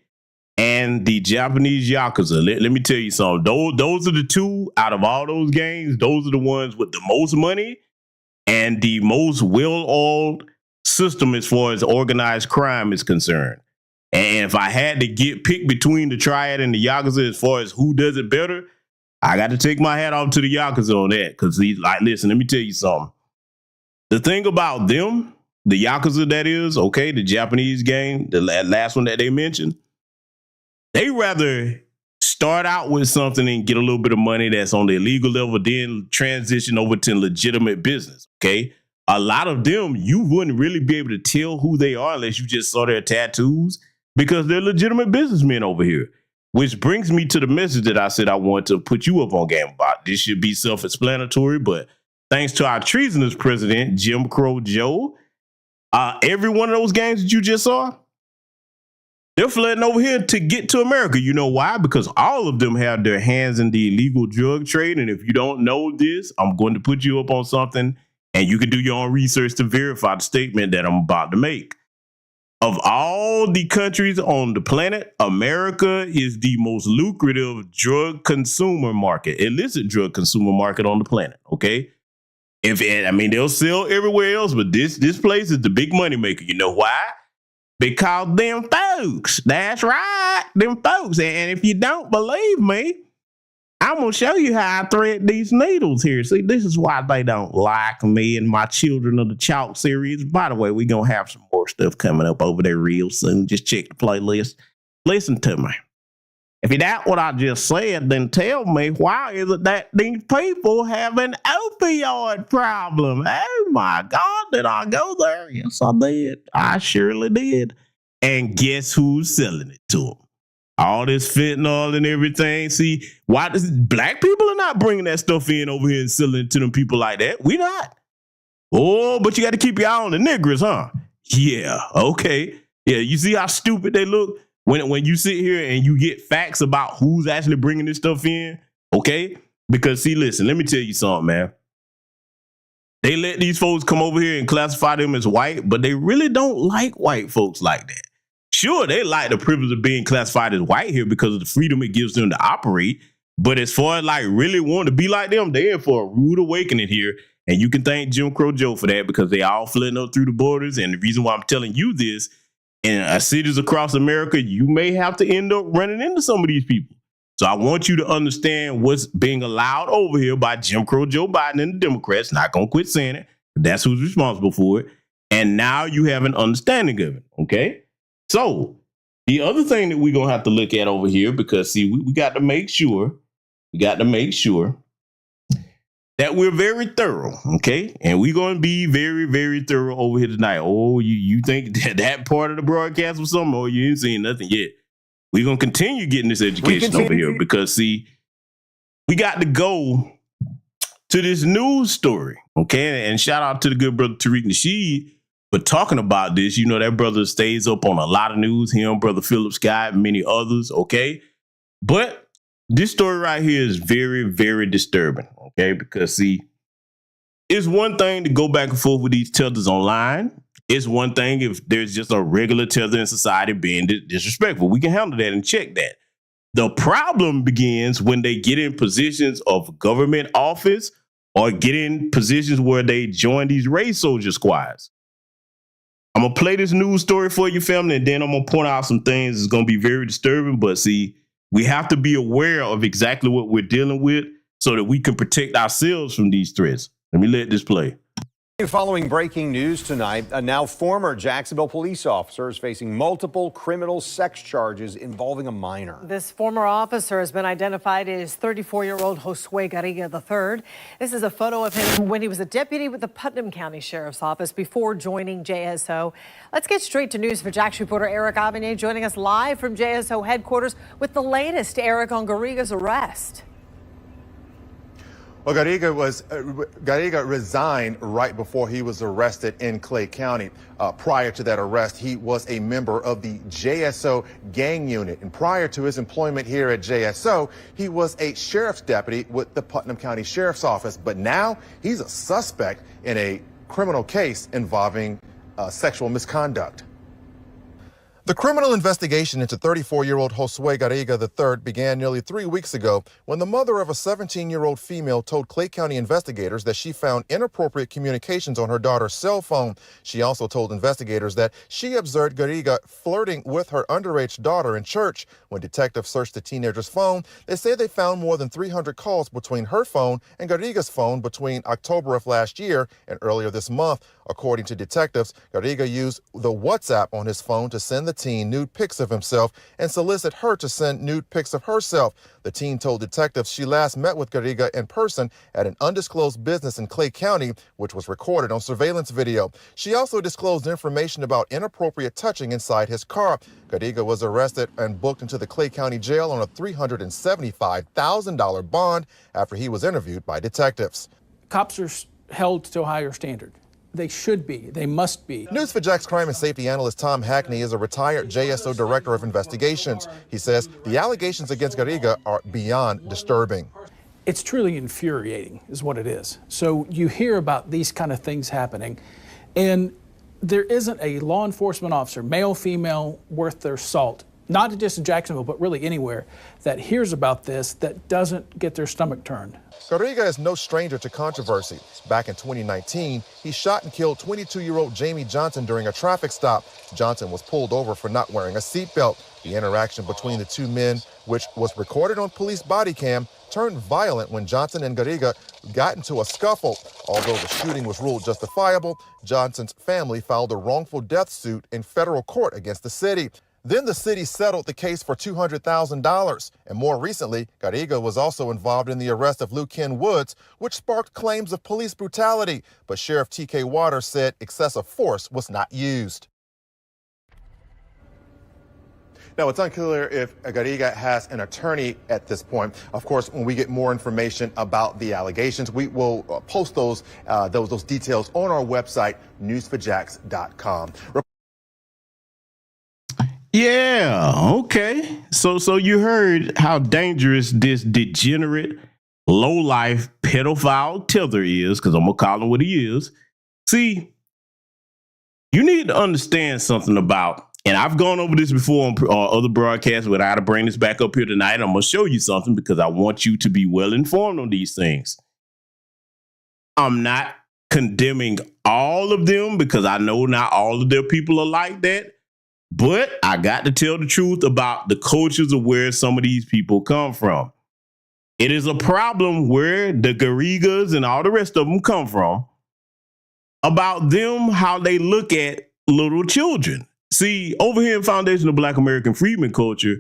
and the Japanese Yakuza. Let me tell you something. Those are the two out of all those gangs. Those are the ones with the most money and the most well-oiled system as far as organized crime is concerned. And if I had to pick between the triad and the Yakuza as far as who does it better, I got to take my hat off to the Yakuza on that. Because, listen, let me tell you something. The thing about them, the Yakuza that is, okay, the Japanese gang, the last one that they mentioned, they rather start out with something and get a little bit of money that's on the illegal level, then transition over to legitimate business, okay? A lot of them, you wouldn't really be able to tell who they are unless you just saw their tattoos, because they're legitimate businessmen over here. Which brings me to the message that I said I want to put you up on game about. This should be self-explanatory, but thanks to our treasonous president, Jim Crow Joe, every one of those gangs that you just saw, they're flooding over here to get to America. You know why? Because all of them have their hands in the illegal drug trade. And if you don't know this, I'm going to put you up on something, and you can do your own research to verify the statement that I'm about to make. Of all the countries on the planet, America is the most lucrative drug consumer market, illicit drug consumer market on the planet. Okay. They'll sell everywhere else, but this place is the big money maker. You know why? Because them folks, that's right, them folks. And if you don't believe me, I'm going to show you how I thread these needles here. See, this is why they don't like me and my Children of the Chalk series. By the way, we're going to have some more stuff coming up over there real soon. Just check the playlist. Listen to me. If you doubt what I just said, then tell me, why is it that these people have an opioid problem? Oh my God, did I go there? Yes, I did. I surely did. And guess who's selling it to them? All this fentanyl and everything. See, why black people are not bringing that stuff in over here and selling it to them people like that? We not. Oh, but you got to keep your eye on the niggers, huh? Yeah, okay. Yeah, you see how stupid they look when you sit here and you get facts about who's actually bringing this stuff in, okay? Because, see, listen, let me tell you something, man. They let these folks come over here and classify them as white, but they really don't like white folks like that. Sure, they like the privilege of being classified as white here because of the freedom it gives them to operate. But as far as really wanting to be like them, they're in for a rude awakening here. And you can thank Jim Crow Joe for that, because they all flooding up through the borders. And the reason why I'm telling you this in cities across America, you may have to end up running into some of these people. So I want you to understand what's being allowed over here by Jim Crow Joe Biden and the Democrats. Not going to quit saying it. That's who's responsible for it. And now you have an understanding of it. Okay. So the other thing that we're going to have to look at over here, because see, we got to make sure that we're very thorough. Okay. And we're going to be very, very thorough over here tonight. Oh, you think that part of the broadcast was something? Oh, you ain't seen nothing yet. We're going to continue getting this education over here because, see, we got to go to this news story, okay? And shout out to the good brother Tariq Nasheed for talking about this. You know, that brother stays up on a lot of news, him, brother Philip Scott, and many others, okay? But this story right here is very, very disturbing, okay? Because, see, it's one thing to go back and forth with these tethers online. It's one thing if there's just a regular tether in society being disrespectful. We can handle that and check that. The problem begins when they get in positions of government office or get in positions where they join these race soldier squads. I'm going to play this news story for you, family, and then I'm going to point out some things that's going to be very disturbing. But see, we have to be aware of exactly what we're dealing with so that we can protect ourselves from these threats. Let me let this play.
Following breaking news tonight, a now former Jacksonville police officer is facing multiple criminal sex charges involving a minor.
This former officer has been identified as 34-year-old Josue Garriga III. This is a photo of him when he was a deputy with the Putnam County Sheriff's Office before joining JSO. Let's get straight to news for Jax reporter Eric Avanier joining us live from JSO headquarters with the latest, Eric, on Garriga's arrest.
Well, Garriga resigned right before he was arrested in Clay County. Prior to that arrest, he was a member of the JSO gang unit. And prior to his employment here at JSO, he was a sheriff's deputy with the Putnam County Sheriff's Office. But now he's a suspect in a criminal case involving sexual misconduct. The criminal investigation into 34-year-old Josue Garriga III began nearly 3 weeks ago when the mother of a 17-year-old female told Clay County investigators that she found inappropriate communications on her daughter's cell phone. She also told investigators that she observed Garriga flirting with her underage daughter in church. When detectives searched the teenager's phone, they say they found more than 300 calls between her phone and Garriga's phone between October of last year and earlier this month. According to detectives, Garriga used the WhatsApp on his phone to send the teen nude pics of himself and solicit her to send nude pics of herself. The teen told detectives she last met with Garriga in person at an undisclosed business in Clay County, which was recorded on surveillance video. She also disclosed information about inappropriate touching inside his car. Garriga was arrested and booked into the Clay County jail on a $375,000 bond after he was interviewed by detectives.
Cops are held to a higher standard. They should be. They must be.
News for Jax crime and safety analyst Tom Hackney is a retired JSO director of investigations. He says the allegations against Garriga are beyond disturbing.
It's truly infuriating is what it is. So you hear about these kind of things happening, and there isn't a law enforcement officer, male, female, worth their salt, not just in Jacksonville, but really anywhere, that hears about this that doesn't get their stomach turned.
Garriga is no stranger to controversy. Back in 2019, he shot and killed 22-year-old Jamie Johnson during a traffic stop. Johnson was pulled over for not wearing a seatbelt. The interaction between the two men, which was recorded on police body cam, turned violent when Johnson and Garriga got into a scuffle. Although the shooting was ruled justifiable, Johnson's family filed a wrongful death suit in federal court against the city. Then the city settled the case for $200,000. And more recently, Garriga was also involved in the arrest of Luke Ken Woods, which sparked claims of police brutality. But Sheriff T.K. Waters said excessive force was not used. Now, it's unclear if Garriga has an attorney at this point. Of course, when we get more information about the allegations, we will post those details on our website, news4jax.com.
Yeah, okay. So you heard how dangerous this degenerate, low-life, pedophile tether is, because I'm going to call him what he is. See, you need to understand something about, and I've gone over this before on other broadcasts, but I had to bring this back up here tonight. I'm going to show you something because I want you to be well informed on these things. I'm not condemning all of them because I know not all of their people are like that. But I got to tell the truth about the cultures of where some of these people come from. It is a problem where the Garigas and all the rest of them come from, about them, how they look at little children. See, over here in Foundation of Black American Freedmen culture,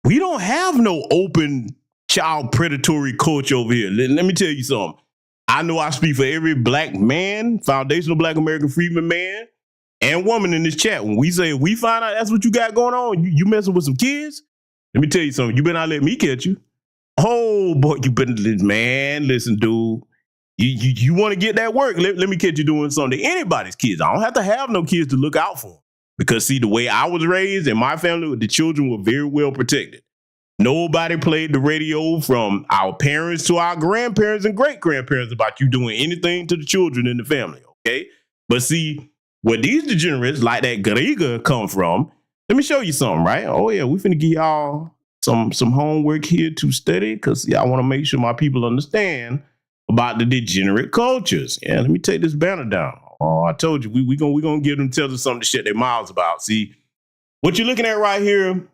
we don't have no open child predatory culture over here. Let me tell you something. I know I speak for every black man, Foundation of Black American Freedmen man, and woman in this chat. When we say, we find out that's what you got going on, you messing with some kids, let me tell you something. You better not let me catch you. Oh, boy, you better, man, listen, dude. You want to get that work, let me catch you doing something to anybody's kids. I don't have to have no kids to look out for. Because, see, the way I was raised in my family, the children were very well protected. Nobody played the radio from our parents to our grandparents and great-grandparents about you doing anything to the children in the family, okay? But, see, where these degenerates like that Gariga come from, let me show you something, right? Oh, yeah, we finna give y'all some homework here to study because I want to make sure my people understand about the degenerate cultures. Yeah, let me take this banner down. Oh, I told you, we gonna give them, tell them something to shut their mouths about. See, what you're looking at right here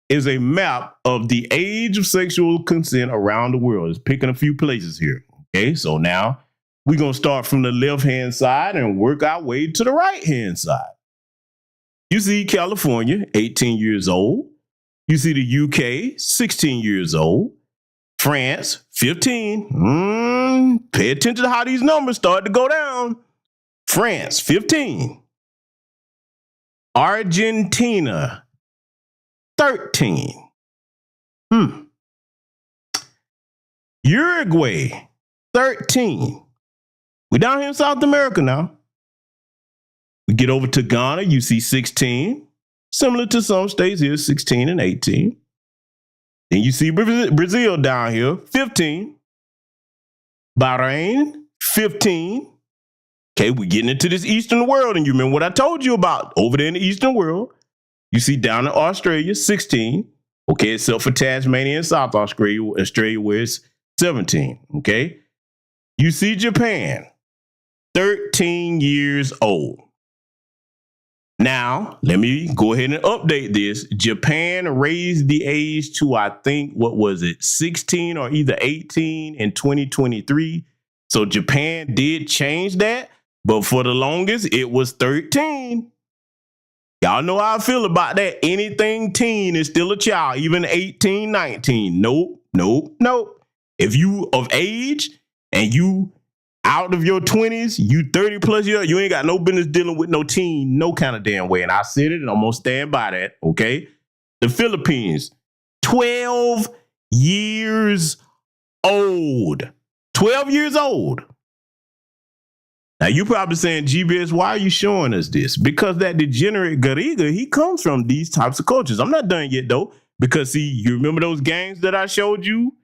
is a map of the age of sexual consent around the world. It's picking a few places here. Okay, so now we're gonna start from the left-hand side and work our way to the right-hand side. You see California, 18 years old. You see the UK, 16 years old. France, 15. Pay attention to how these numbers start to go down. France, 15. Argentina, 13. Uruguay, 13. We down here in South America now. We get over to Ghana, you see 16. Similar to some states here, 16 and 18. Then you see Brazil down here, 15. Bahrain, 15. Okay, we're getting into this Eastern world, and you remember what I told you about over there in the Eastern world. You see down in Australia, 16. Okay, except for Tasmania and South Australia, where it's 17. Okay. You see Japan, 13 years old. Now, let me go ahead and update this. Japan raised the age to, I think, 16 or either 18 in 2023. So Japan did change that, but for the longest, it was 13. Y'all know how I feel about that. Anything teen is still a child, even 18, 19. Nope. If you of age and you out of your 20s, you 30 plus years, you ain't got no business dealing with no teen, no kind of damn way. And I said it, and I'm going to stand by that, okay? The Philippines, 12 years old. 12 years old. Now, you probably saying, GBS, why are you showing us this? Because that degenerate Gariga, he comes from these types of cultures. I'm not done yet, though, because, see, you remember those gangs that I showed you?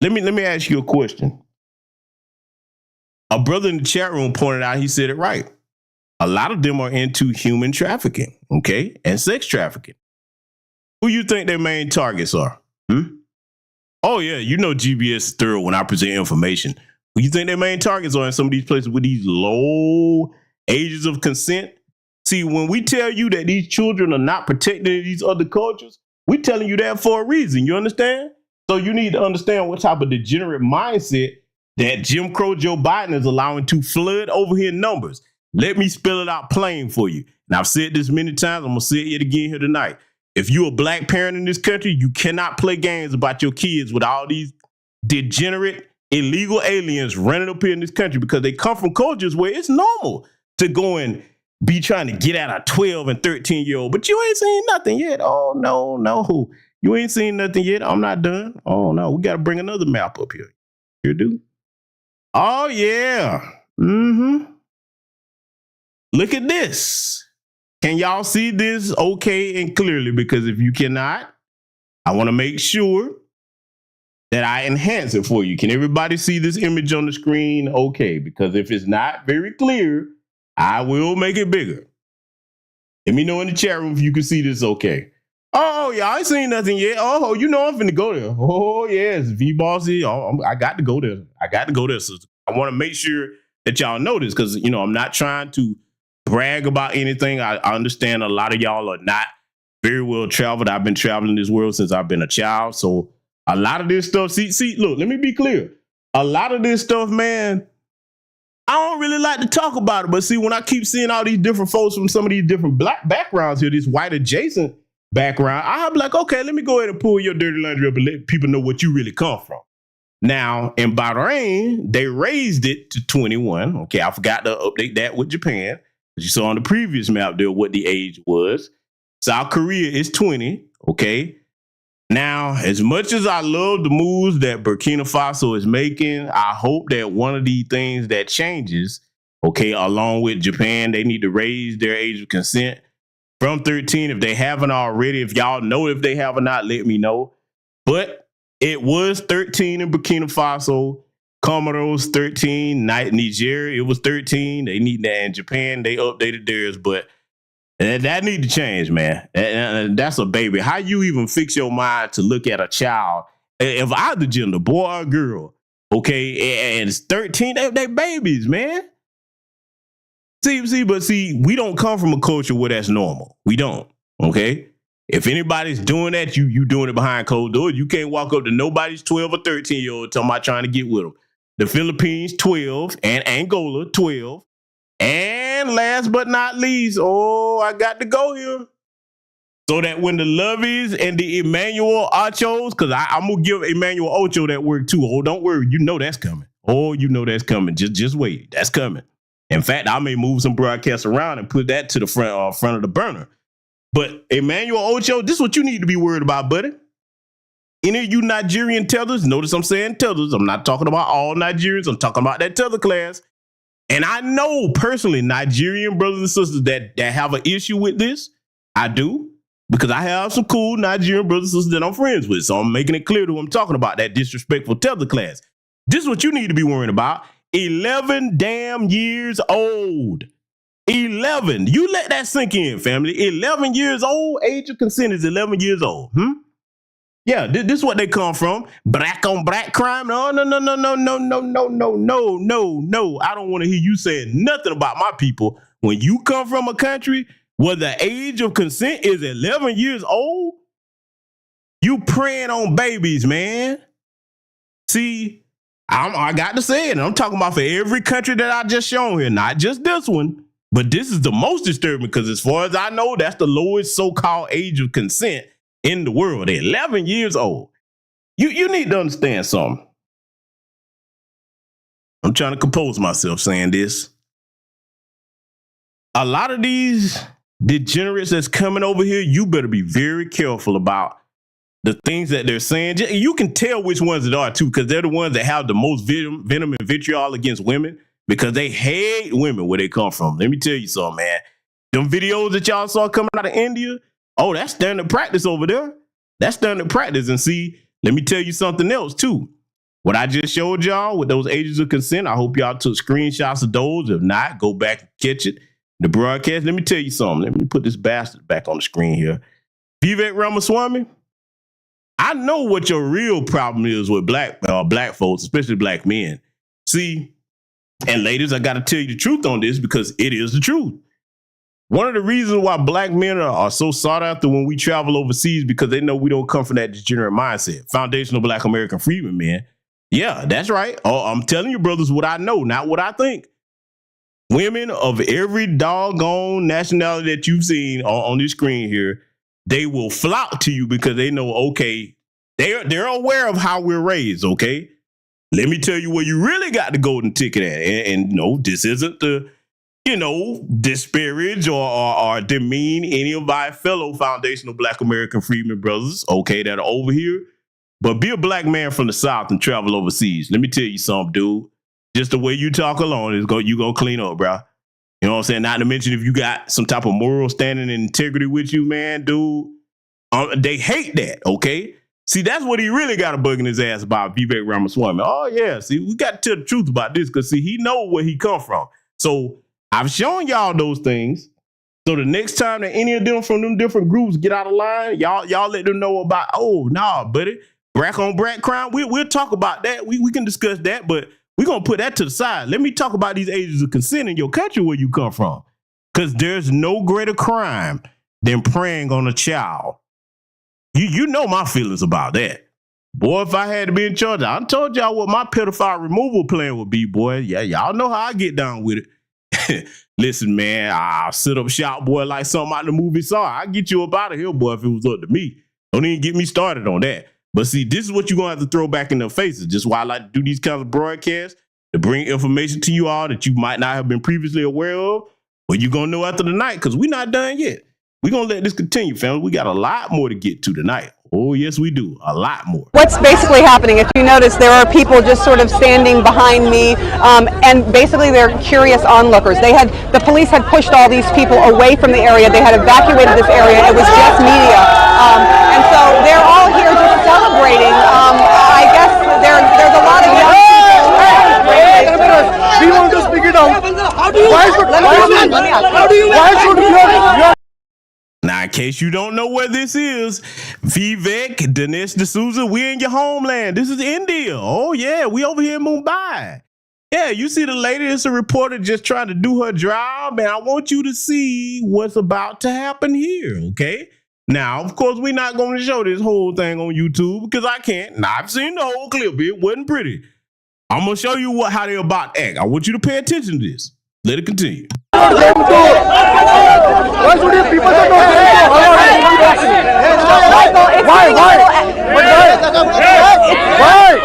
Let me ask you a question. A brother in the chat room pointed out, he said it right. A lot of them are into human trafficking, okay, and sex trafficking. Who you think their main targets are? Oh, yeah, you know GBS is thorough when I present information. Who you think their main targets are in some of these places with these low ages of consent? See, when we tell you that these children are not protected in these other cultures, we're telling you that for a reason. You understand? So you need to understand what type of degenerate mindset that Jim Crow Joe Biden is allowing to flood over here in numbers. Let me spell it out plain for you. And I've said this many times. I'm going to say it again here tonight. If you're a black parent in this country, you cannot play games about your kids with all these degenerate, illegal aliens running up here in this country, because they come from cultures where it's normal to go and be trying to get at a 12 and 13-year-old. But you ain't seen nothing yet. Oh, no. You ain't seen nothing yet. I'm not done. Oh, no. We got to bring another map up here. Here, dude. Oh, yeah. Look at this. Can y'all see this okay and clearly? Because if you cannot, I want to make sure that I enhance it for you. Can everybody see this image on the screen okay? Because if it's not very clear, I will make it bigger. Let me know in the chat room if you can see this okay. Oh, yeah, I ain't seen nothing yet. Oh, you know I'm finna go there. Oh, yes, V-Bossy. Oh, I got to go there. Sister. I want to make sure that y'all know this because, I'm not trying to brag about anything. I understand a lot of y'all are not very well traveled. I've been traveling this world since I've been a child. So a lot of this stuff, see, look, let me be clear. A lot of this stuff, man, I don't really like to talk about it. But see, when I keep seeing all these different folks from some of these different black backgrounds here, this white adjacent background, I'll be like, okay, let me go ahead and pull your dirty laundry up and let people know what you really come from. Now, in Bahrain, they raised it to 21. Okay, I forgot to update that with Japan. As you saw on the previous map there, what the age was. South Korea is 20. Okay. Now, as much as I love the moves that Burkina Faso is making, I hope that one of the things that changes, okay, along with Japan, they need to raise their age of consent from 13 if they haven't already. If y'all know if they have or not, let me know. But it was 13 in Burkina Faso, Comoros 13, Niger, it was 13. They need that in Japan. They updated theirs, but that need to change, man. That's a baby. How you even fix your mind to look at a child, if either gender, boy or girl, okay, and it's 13, they babies, man. See, we don't come from a culture where that's normal. We don't, okay? If anybody's doing that, you doing it behind closed doors. You can't walk up to nobody's 12 or 13-year-old talking about trying to get with them. The Philippines, 12, and Angola, 12. And last but not least, I got to go here. So that when the Loveys and the Emmanuel Ochos, because I'm going to give Emmanuel Ocho that word too. Oh, don't worry. You know that's coming. Oh, you know that's coming. Just wait. That's coming. In fact, I may move some broadcasts around and put that to the front of the burner. But Emmanuel Ocho, this is what you need to be worried about, buddy. Any of you Nigerian tethers, notice I'm saying tethers. I'm not talking about all Nigerians. I'm talking about that tether class. And I know personally Nigerian brothers and sisters that have an issue with this. I do, because I have some cool Nigerian brothers and sisters that I'm friends with. So I'm making it clear to who I'm talking about, that disrespectful tether class. This is what you need to be worrying about. 11 damn years old. 11. You let that sink in, family. 11 years old. Age of consent is 11 years old. Yeah, this is what they come from. Black on black crime. No. I don't want to hear you saying nothing about my people. When you come from a country where the age of consent is 11 years old, you preying on babies, man. See, I got to say it. I'm talking about for every country that I just shown here, not just this one. But this is the most disturbing because as far as I know, that's the lowest so-called age of consent in the world. They're 11 years old. You need to understand something. I'm trying to compose myself saying this. A lot of these degenerates that's coming over here, you better be very careful about the things that they're saying. You can tell which ones it are too, because they're the ones that have the most venom and vitriol against women, because they hate women where they come from. Let me tell you something, man. Them videos that y'all saw coming out of India, oh, that's standard practice over there. That's standard practice. And see, let me tell you something else too. What I just showed y'all with those ages of consent, I hope y'all took screenshots of those. If not, go back and catch it. The broadcast, let me tell you something. Let me put this bastard back on the screen here. Vivek Ramaswamy, I know what your real problem is with black folks, especially black men. See, and ladies, I got to tell you the truth on this because it is the truth. One of the reasons why black men are so sought after when we travel overseas, because they know we don't come from that degenerate mindset. Foundational Black American freedmen, man. Yeah, that's right. Oh, I'm telling you, brothers, what I know, not what I think. Women of every doggone nationality that you've seen on this screen here, they will flock to you because they know, okay, they're aware of how we're raised, okay? Let me tell you where you really got the golden ticket at. And no, this isn't to, disparage or demean any of our fellow foundational Black American freedmen brothers, okay, that are over here. But be a black man from the South and travel overseas. Let me tell you something, dude. Just the way you talk alone is you gonna clean up, bro. You know what I'm saying? Not to mention if you got some type of moral standing and integrity with you, man, dude. They hate that, okay? See, that's what he really got a bug in his ass about, Vivek Ramaswamy. Oh, yeah, see, we got to tell the truth about this because, see, he know where he come from. So I've shown y'all those things. So the next time that any of them from them different groups get out of line, y'all let them know about, oh, nah, buddy, black on black crime. We'll talk about that. We can discuss that, but we're going to put that to the side. Let me talk about these ages of consent in your country where you come from. Because there's no greater crime than preying on a child. You know my feelings about that. Boy, if I had to be in charge, I told y'all what my pedophile removal plan would be, boy. Yeah, y'all know how I get down with it. Listen, man, I'll sit up shop, boy, like something out the movie Saw. I'll get you up out of here, boy, if it was up to me. Don't even get me started on that. But see, this is what you're going to have to throw back in their faces. Just why I like to do these kinds of broadcasts, to bring information to you all that you might not have been previously aware of, but you're going to know after the night, because we're not done yet. We're going to let this continue, family. We got a lot more to get to tonight. Oh, yes, we do. A lot more.
What's basically happening, if you notice, there are people just sort of standing behind me, and basically they're curious onlookers. The police had pushed all these people away from the area. They had evacuated this area. It was just media. And so they're all here just celebrating. I guess there's a lot of young people.
We want to speak it out.
Now, in case you don't know where this is, Vivek, Dinesh D'Souza, we in your homeland. This is India. Oh, yeah, we over here in Mumbai. Yeah, you see the lady that's a reporter just trying to do her job, and I want you to see what's about to happen here, okay? Now, of course, we're not going to show this whole thing on YouTube because I can't. Now, I've seen the whole clip. It wasn't pretty. I'm going to show you how they're about to act. I want you to pay attention to this. Let it continue.
Why should you people don't know?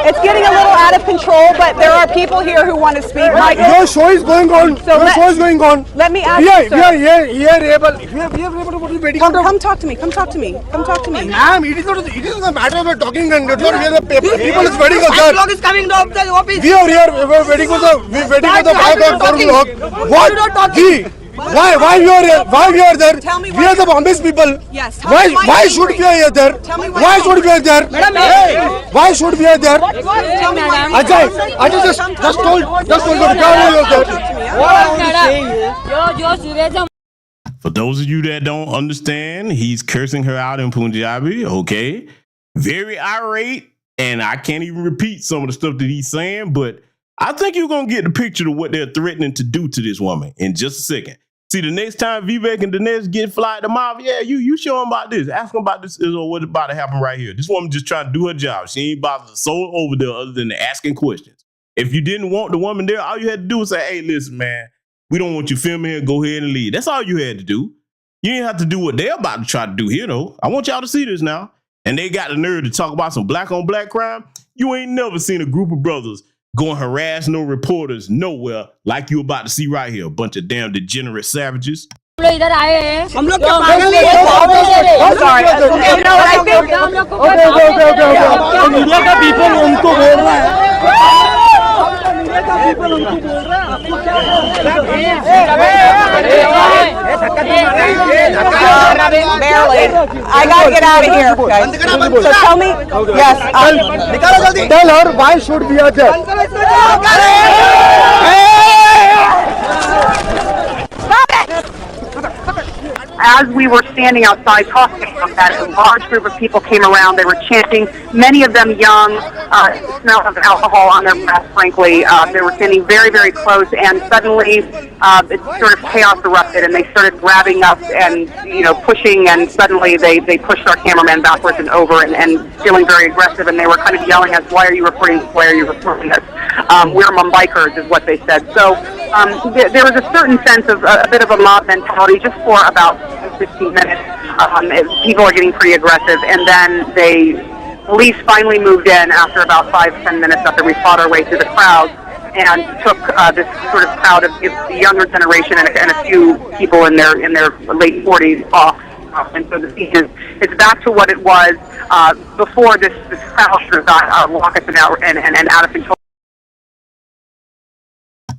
It's getting a little out of control, but there are people here who want to speak. Michael,
your show is going on. Your show is going on.
Let me ask
we are
you,
able.
Come talk to me. Come talk to me.
Ma'am, it is not a matter of talking and not here. The people is waiting for us.
is coming to the office.
We are here. We're waiting for the 5 o'clock. What? Why we are here? Why we are there?
Tell me
we are the Bombay's people.
Yes.
Why should we are here there? Why should we are there? Why should we are there?
Tell me why.
Ajay just told
For those of you that don't understand, he's cursing her out in Punjabi, okay? Very irate, and I can't even repeat some of the stuff that he's saying, but I think you're going to get the picture of what they're threatening to do to this woman in just a second. See, the next time Vivek and Dinesh get fly to mob, yeah, you show them about this. Ask them about this or what's about to happen right here. This woman just trying to do her job. She ain't bothered to soul over there other than asking questions. If you didn't want the woman there, all you had to do was say, hey, listen, man, we don't want you filming here. Go ahead and leave. That's all you had to do. You didn't have to do what they're about to try to do here, though. I want y'all to see this now. And they got the nerve to talk about some black on black crime. You ain't never seen a group of brothers go and harass no reporters nowhere like you about to see right here. A bunch of damn degenerate savages.
I'm sorry. You know what I think? Barely. I gotta get out of here, guys. So tell me. Yes.
Tell her why should we are there?
As we were standing outside talking about that, a large group of people came around. They were chanting, many of them young, smell of alcohol on their breath, frankly. They were standing very, very close, and suddenly it sort of chaos erupted, and they started grabbing us and, pushing, and suddenly they pushed our cameraman backwards and over and feeling very aggressive, and they were kind of yelling at us, why are you reporting this? Why are you reporting this? We're Mumbaikars, is what they said. So there was a certain sense of a bit of a mob mentality just for about 15 minutes. People are getting pretty aggressive, and then police finally moved in after about 5-10 minutes after we fought our way through the crowd and took this sort of crowd of the younger generation and a few people in their late 40s off. And so the scene is back to what it was before this crowd sort of got raucous and out of control.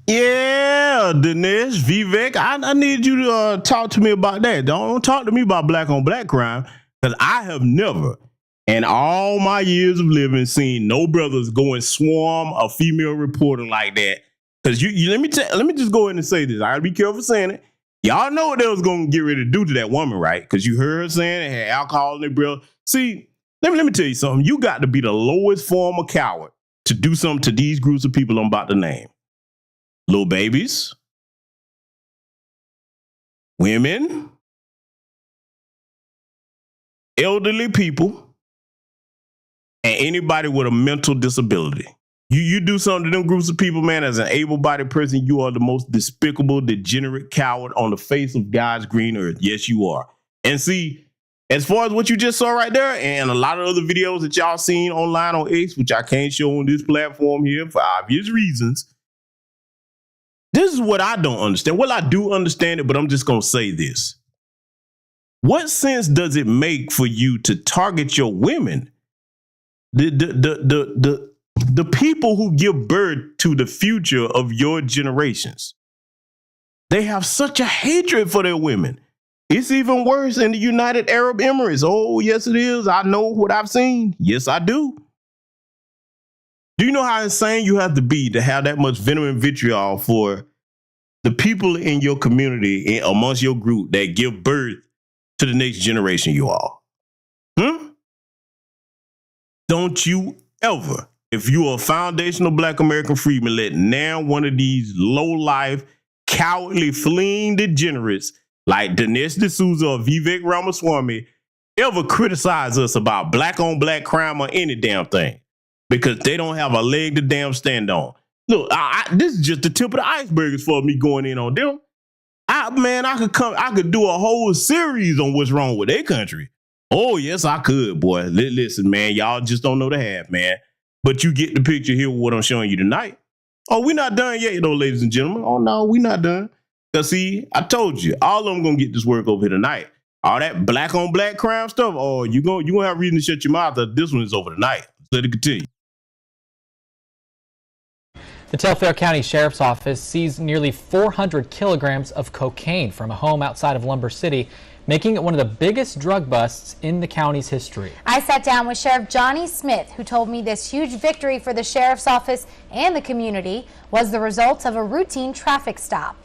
Yeah, Dinesh, Vivek, I need you to talk to me about that. Don't talk to me about black on black crime, because I have never, in all my years of living, seen no brothers go and swarm a female reporter like that. Because let me just go ahead and say this. I gotta be careful saying it. Y'all know what they was gonna get ready to do to that woman, right? Because you heard her saying it had alcohol in their breath. See, let me tell you something. You got to be the lowest form of coward to do something to these groups of people I'm about to name. Little babies, women, elderly people, and anybody with a mental disability. You do something to them groups of people, man, as an able-bodied person, you are the most despicable, degenerate coward on the face of God's green earth. Yes, you are. And see, as far as what you just saw right there, and a lot of other videos that y'all seen online on X, which I can't show on this platform here for obvious reasons, this is what I don't understand. Well, I do understand it, but I'm just going to say this. What sense does it make for you to target your women? The people who give birth to the future of your generations, they have such a hatred for their women. It's even worse in the United Arab Emirates. Oh, yes, it is. I know what I've seen. Yes, I do. Do you know how insane you have to be to have that much venom and vitriol for the people in your community, amongst your group, that give birth to the next generation, you all? Don't you ever, if you are a foundational Black American freedman, let now one of these low-life, cowardly, fleeing degenerates like Dinesh D'Souza or Vivek Ramaswamy ever criticize us about black-on-black crime or any damn thing, because they don't have a leg to damn stand on. Look, this is just the tip of the iceberg as far as me going in on them. I could do a whole series on what's wrong with their country. Oh, yes, I could, boy. Listen, man, y'all just don't know the half, man. But you get the picture here with what I'm showing you tonight. Oh, we're not done yet, though, ladies and gentlemen. Oh, no, we're not done. Because, see, I told you, all of them going to get this work over here tonight. All that black-on-black crime stuff, oh, you're gonna have reason to shut your mouth that this one is over tonight. Let it continue.
The Telfair County Sheriff's Office seized nearly 400 kilograms of cocaine from a home outside of Lumber City, making it one of the biggest drug busts in the county's history.
I sat down with Sheriff Johnny Smith, who told me this huge victory for the Sheriff's Office and the community was the result of a routine traffic stop.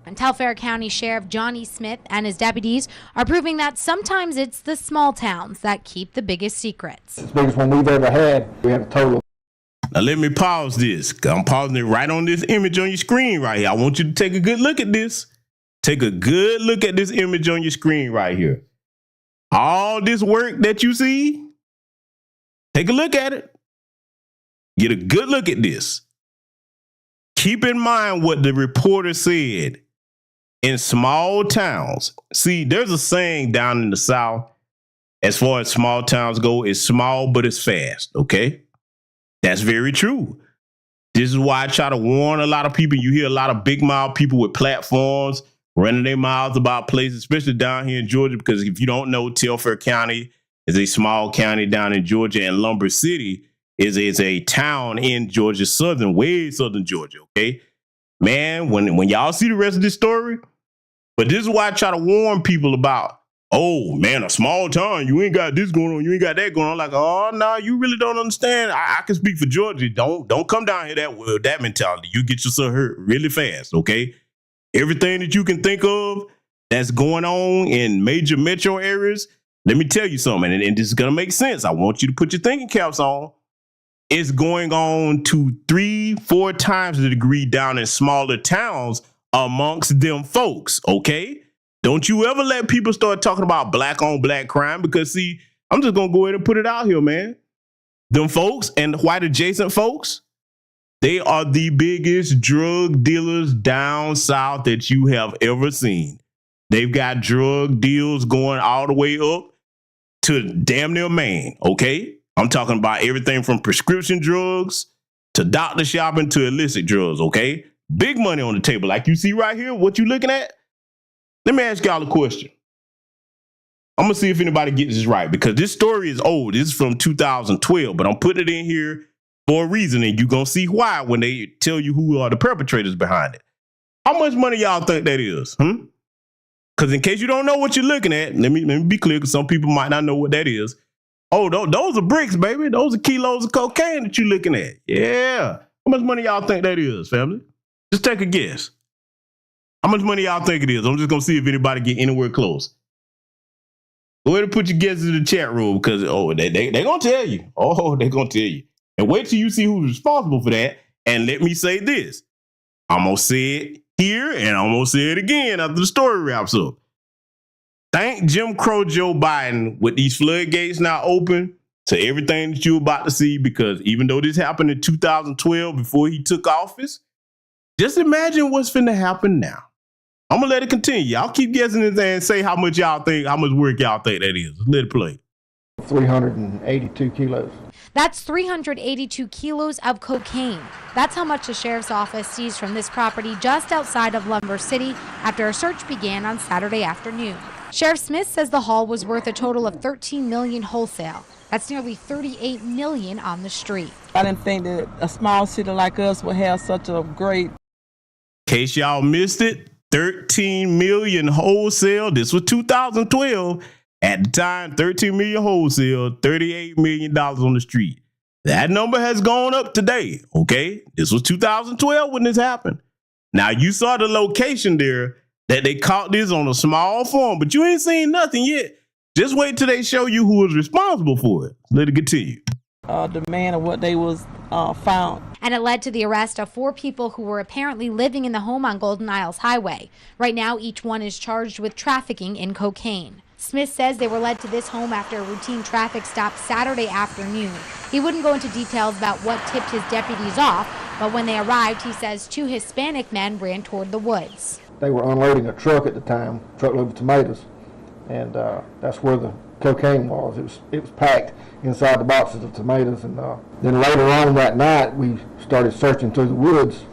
And Telfair County Sheriff Johnny Smith and his deputies are proving that sometimes it's the small towns that keep the biggest secrets.
It's the biggest one we've ever had. We have a total.
Now let me pause this. I'm pausing it right on this image on your screen right here. I want you to take a good look at this. Take a good look at this image on your screen right here. All this work that you see, take a look at it. Get a good look at this. Keep in mind what the reporter said. In small towns, see, there's a saying down in the South, as far as small towns go, it's small, but it's fast, okay? That's very true. This is why I try to warn a lot of people. You hear a lot of big mouth people with platforms running their mouths about places, especially down here in Georgia, because if you don't know, Telfair County is a small county down in Georgia, and Lumber City is a town in Georgia, way southern Georgia, okay? Man, when y'all see the rest of this story, but this is why I try to warn people about, oh, man, a small town, you ain't got this going on, you ain't got that going on. Like, oh, no, you really don't understand. I can speak for Georgia. Don't come down here with that mentality. You get yourself hurt really fast, okay? Everything that you can think of that's going on in major metro areas, let me tell you something, and this is going to make sense. I want you to put your thinking caps on. It's going on to 3-4 times the degree down in smaller towns amongst them folks, okay? Don't you ever let people start talking about black on black crime, because see, I'm just gonna go ahead and put it out here, man. Them folks and the white adjacent folks, they are the biggest drug dealers down south that you have ever seen. They've got drug deals going all the way up to damn near Maine, okay? I'm talking about everything from prescription drugs to doctor shopping to illicit drugs, okay? Big money on the table. Like you see right here, what you looking at? Let me ask y'all a question. I'm going to see if anybody gets this right, because this story is old. This is from 2012, but I'm putting it in here for a reason, and you're going to see why when they tell you who are the perpetrators behind it. How much money y'all think that is? Because in case you don't know what you're looking at, let me be clear, because some people might not know what that is. Oh, those are bricks, baby. Those are kilos of cocaine that you're looking at. Yeah. How much money y'all think that is, family? Just take a guess. How much money y'all think it is? I'm just going to see if anybody get anywhere close. Go ahead and put your guesses in the chat room, because, oh, they're going to tell you. Oh, they're going to tell you. And wait till you see who's responsible for that. And let me say this. I'm going to say it here, and I'm going to say it again after the story wraps up. Thank Jim Crow Joe Biden with these floodgates now open to everything that you're about to see, because even though this happened in 2012 before he took office, just imagine what's finna happen now. I'm going to let it continue. Y'all keep guessing it and say how much work y'all think that is. Let it play.
382 kilos.
That's 382 kilos of cocaine. That's how much the sheriff's office seized from this property just outside of Lumber City after a search began on Saturday afternoon. Sheriff Smith says the haul was worth a total of $13 million wholesale. That's nearly $38 million on the street.
I didn't think that a small city like us would have such a great...
In case y'all missed it, 13 million wholesale. This was 2012. At the time, 13 million wholesale, $38 million on the street. That number has gone up today, okay? This was 2012 when this happened. Now, you saw the location there that they caught this on a small farm, but you ain't seen nothing yet. Just wait till they show you who was responsible for it. Let it continue.
Demand of what they was found.
And it led to the arrest of 4 people who were apparently living in the home on Golden Isles Highway. Right now, each one is charged with trafficking in cocaine. Smith says they were led to this home after a routine traffic stop Saturday afternoon. He wouldn't go into details about what tipped his deputies off, but when they arrived, he says 2 Hispanic men ran toward the woods.
They were unloading a truck at the time, truckload of tomatoes, and that's where the cocaine was. It was packed inside the boxes of tomatoes, and then later on that night we started searching through the woods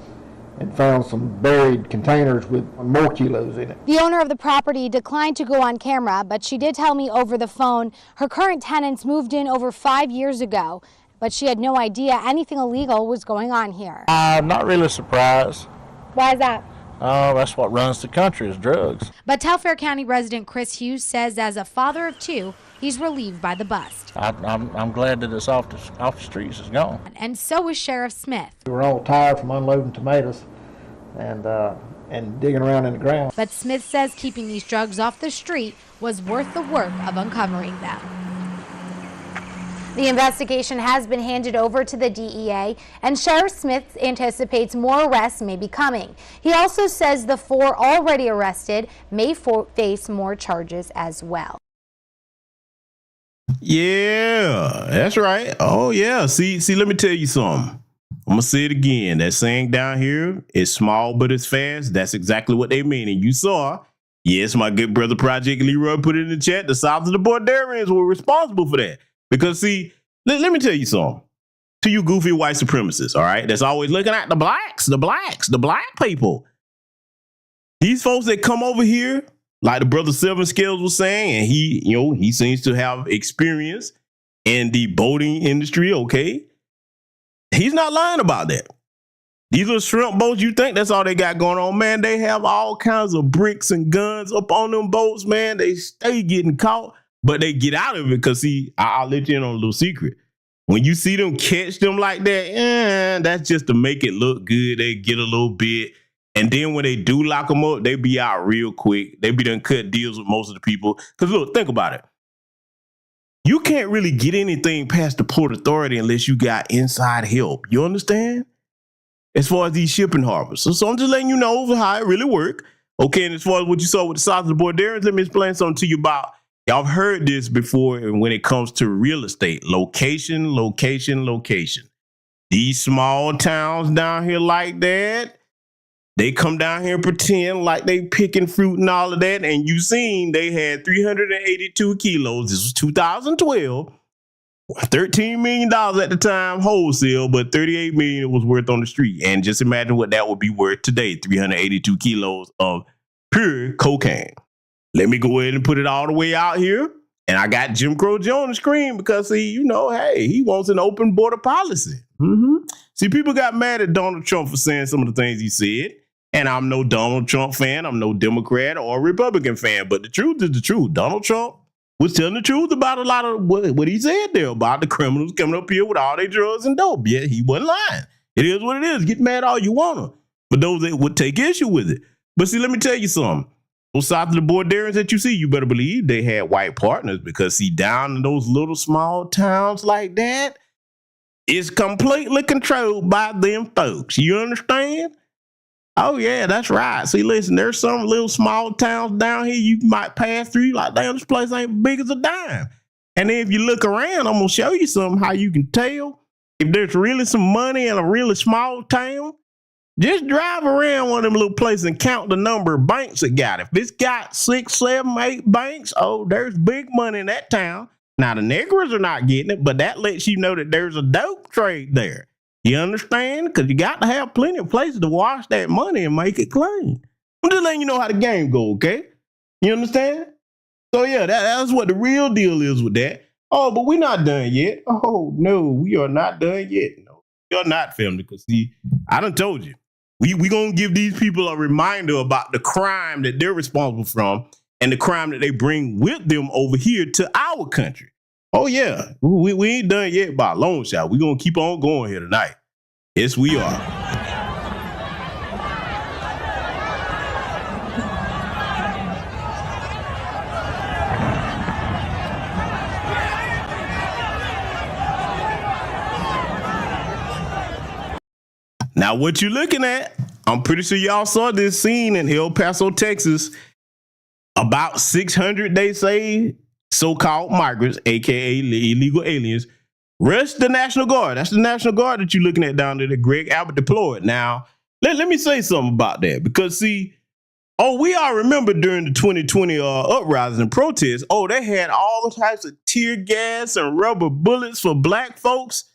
and found some buried containers with more kilos in it.
The owner of the property declined to go on camera, but she did tell me over the phone her current tenants moved in over 5 years ago, but she had no idea anything illegal was going on here.
Not really surprised.
Why is that?
That's what runs the country is drugs.
But Telfair County resident Chris Hughes says as a father of 2, he's relieved by the bust.
I'm glad that it's off the streets, it's gone.
And so is Sheriff Smith.
We were all tired from unloading tomatoes and digging around in the ground.
But Smith says keeping these drugs off the street was worth the work of uncovering them. The investigation has been handed over to the DEA, and Sheriff Smith anticipates more arrests may be coming. He also says the 4 already arrested may face more charges as well.
Yeah, that's right. Oh, yeah. See, let me tell you something. I'm going to say it again. That saying down here is small, but it's fast. That's exactly what they mean. And you saw, yes, my good brother Project Leroy put it in the chat, the South of the Bordarians were responsible for that. Because, see, let me tell you something. To you goofy white supremacists, all right, that's always looking at the black people. These folks that come over here, like the brother Seven Scales was saying, and he seems to have experience in the boating industry, okay? He's not lying about that. These little shrimp boats, you think that's all they got going on, man. They have all kinds of bricks and guns up on them boats, man. They stay getting caught, but they get out of it because, see, I'll let you in on a little secret. When you see them catch them like that, that's just to make it look good. They get a little bit. And then when they do lock them up, they be out real quick. They be done cut deals with most of the people. Because, look, think about it. You can't really get anything past the Port Authority unless you got inside help. You understand? As far as these shipping harbors. So I'm just letting you know how it really works. Okay, and as far as what you saw with the South of the Bordarians, let me explain something to you about. Y'all have heard this before when it comes to real estate. Location. These small towns down here like that, they come down here and pretend like they picking fruit and all of that. And you seen they had 382 kilos. This was 2012. $13 million at the time wholesale, but $38 million was worth on the street. And just imagine what that would be worth today. 382 kilos of pure cocaine. Let me go ahead and put it all the way out here. And I got Jim Crow Joe on the screen because he wants an open border policy. See, people got mad at Donald Trump for saying some of the things he said. And I'm no Donald Trump fan. I'm no Democrat or Republican fan. But the truth is the truth. Donald Trump was telling the truth about a lot of what he said there about the criminals coming up here with all their drugs and dope. Yeah, he wasn't lying. It is what it is. Get mad all you want to. For those that would take issue with it. But see, let me tell you something. Those South of the Bordarians that you see, you better believe they had white partners because, see, down in those little small towns like that, it's completely controlled by them folks. You understand? Oh, yeah, that's right. See, listen, there's some little small towns down here you might pass through. Like, damn, this place ain't big as a dime. And then if you look around, I'm going to show you something how you can tell if there's really some money in a really small town. Just drive around one of them little places and count the number of banks it got. If it's got 6, 7, 8 banks, oh, there's big money in that town. Now, the niggers are not getting it, but that lets you know that there's a dope trade there. You understand? Because you got to have plenty of places to wash that money and make it clean. I'm just letting you know how the game go, okay? You understand? So, yeah, that's what the real deal is with that. Oh, but we're not done yet. Oh, no, we are not done yet. No, you're not, family, because, see, I done told you. We going to give these people a reminder about the crime that they're responsible from and the crime that they bring with them over here to our country. Oh, yeah, we ain't done yet by a long shot. We're going to keep on going here tonight. Yes, we are. Now, what you looking at, I'm pretty sure y'all saw this scene in El Paso, Texas. About 600, they say, so-called migrants, a.k.a. illegal aliens, rushed the National Guard. That's the National Guard that you're looking at down there that Greg Abbott deployed. Now, let me say something about that. Because, see, we all remember during the 2020 uprising and protests, they had all types of tear gas and rubber bullets for black folks.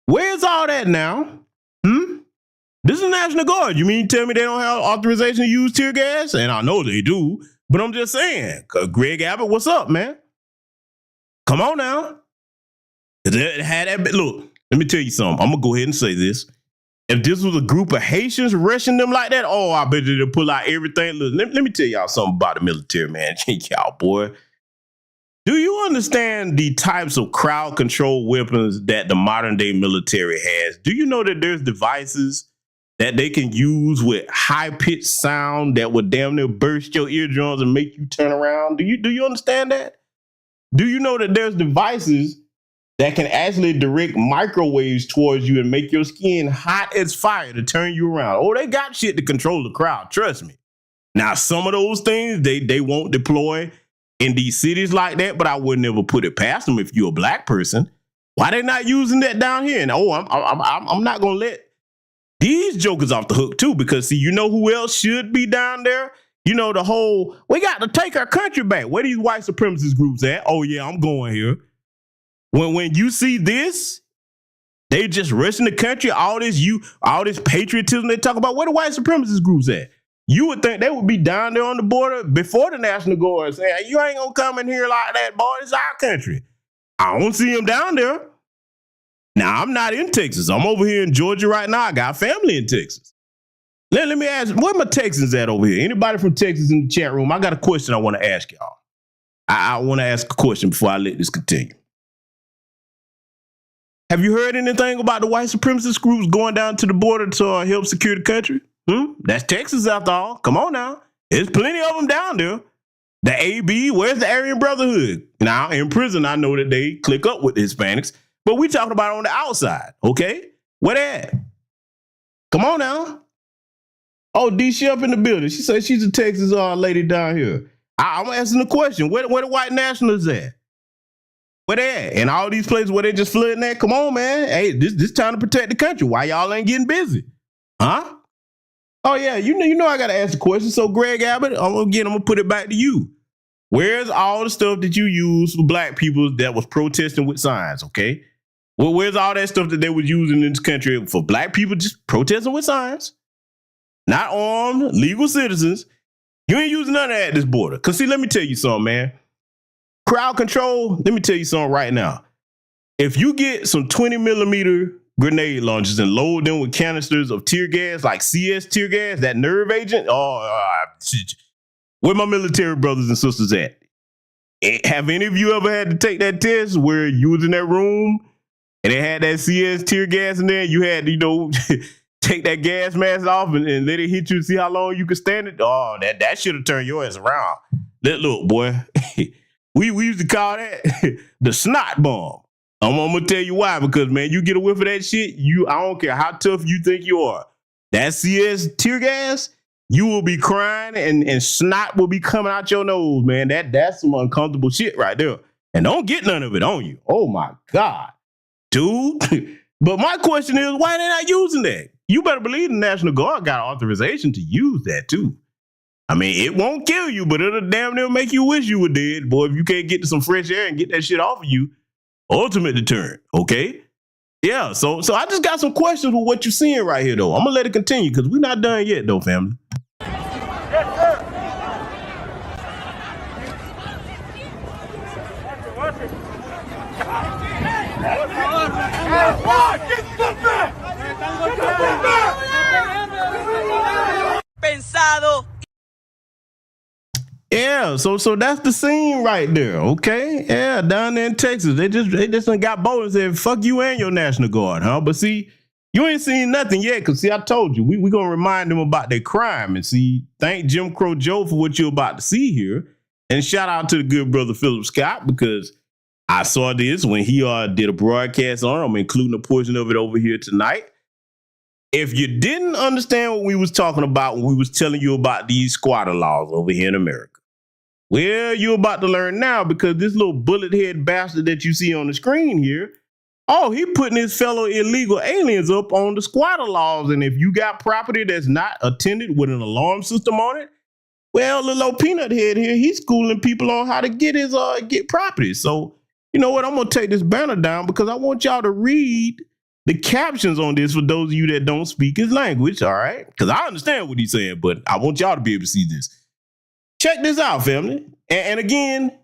Where's all that now? This is the National Guard. You mean tell me they don't have authorization to use tear gas? And I know they do, but I'm just saying, Greg Abbott, what's up, man? Come on now. Look, let me tell you something. I'm going to go ahead and say this. If this was a group of Haitians rushing them like that, I bet they'll pull out everything. Look, let me tell y'all something about the military, man. Y'all, boy. Do you understand the types of crowd control weapons that the modern day military has? Do you know that there's devices that they can use with high-pitched sound that would damn near burst your eardrums and make you turn around? Do you understand that? Do you know that there's devices that can actually direct microwaves towards you and make your skin hot as fire to turn you around? They got shit to control the crowd, trust me. Now, some of those things, they won't deploy in these cities like that, but I would never put it past them if you're a black person. Why they not using that down here? And I'm not going to let these jokers off the hook too, because see, you know who else should be down there? You know, we got to take our country back. Where these white supremacist groups at? Oh yeah, I'm going here. When you see this, they just rushing the country, all this patriotism they talk about, where the white supremacist groups at? You would think they would be down there on the border before the National Guard saying, you ain't gonna come in here like that, boy, it's our country. I don't see them down there. Now, I'm not in Texas. I'm over here in Georgia right now. I got family in Texas. Let me ask, where my Texans at over here? Anybody from Texas in the chat room? I got a question I want to ask y'all. I want to ask a question before I let this continue. Have you heard anything about the white supremacist groups going down to the border to help secure the country? That's Texas after all. Come on now. There's plenty of them down there. The AB, where's the Aryan Brotherhood? Now, in prison, I know that they click up with the Hispanics, but we talking about on the outside, okay? Where they at? Come on now. D, she up in the building. She said she's a Texas lady down here. I'm asking the question, where the white nationalists at? Where they at? And all these places where they just flooding at? Come on, man. Hey, this time to protect the country. Why y'all ain't getting busy? Huh? Oh, yeah, you know I got to ask the question. So, Greg Abbott, I'm going to put it back to you. Where's all the stuff that you use for black people that was protesting with signs, okay? Well, where's all that stuff that they was using in this country for black people just protesting with signs? Not armed, legal citizens. You ain't using none of that at this border. Because, see, let me tell you something, man. Crowd control, let me tell you something right now. If you get some 20-millimeter grenade launchers and load them with canisters of tear gas, like CS tear gas, that nerve agent, where my military brothers and sisters at? Have any of you ever had to take that test where you was in that room and they had that CS tear gas in there? You had to, take that gas mask off and let it hit you to see how long you could stand it? That should have turned your ass around. Look, boy, we used to call that the snot bomb. I'm going to tell you why, because, man, you get a whiff of that shit, I don't care how tough you think you are. that CS tear gas, you will be crying and snot will be coming out your nose, man. That's some uncomfortable shit right there. And don't get none of it on you. Oh my God, dude. But my question is, why they not using that? You better believe the National Guard got authorization to use that too. I mean, it won't kill you, but it'll damn near make you wish you were dead. Boy, if you can't get to some fresh air and get that shit off of you, ultimate deterrent, okay? Yeah, so I just got some questions with what you're seeing right here, though. I'm going to let it continue because we're not done yet, though, family.
Pensado.
Yeah, so that's the scene right there, okay? Yeah, down there in Texas, they just got bold and said, fuck you and your National Guard, huh? But see, you ain't seen nothing yet, because see, I told you, we going to remind them about their crime. And see, thank Jim Crow Joe for what you're about to see here. And shout out to the good brother Philip Scott, because I saw this when he did a broadcast on it. I'm including a portion of it over here tonight. If you didn't understand what we was talking about when we was telling you about these squatter laws over here in America, well, you're about to learn now, because this little bullet head bastard that you see on the screen here, he putting his fellow illegal aliens up on the squatter laws. And if you got property that's not attended with an alarm system on it, well, little old peanut head here, he's schooling people on how to get his get property. So, you know what? I'm going to take this banner down because I want y'all to read the captions on this for those of you that don't speak his language, all right? Because I understand what he's saying, but I want y'all to be able to see this. Check this out, family. And again,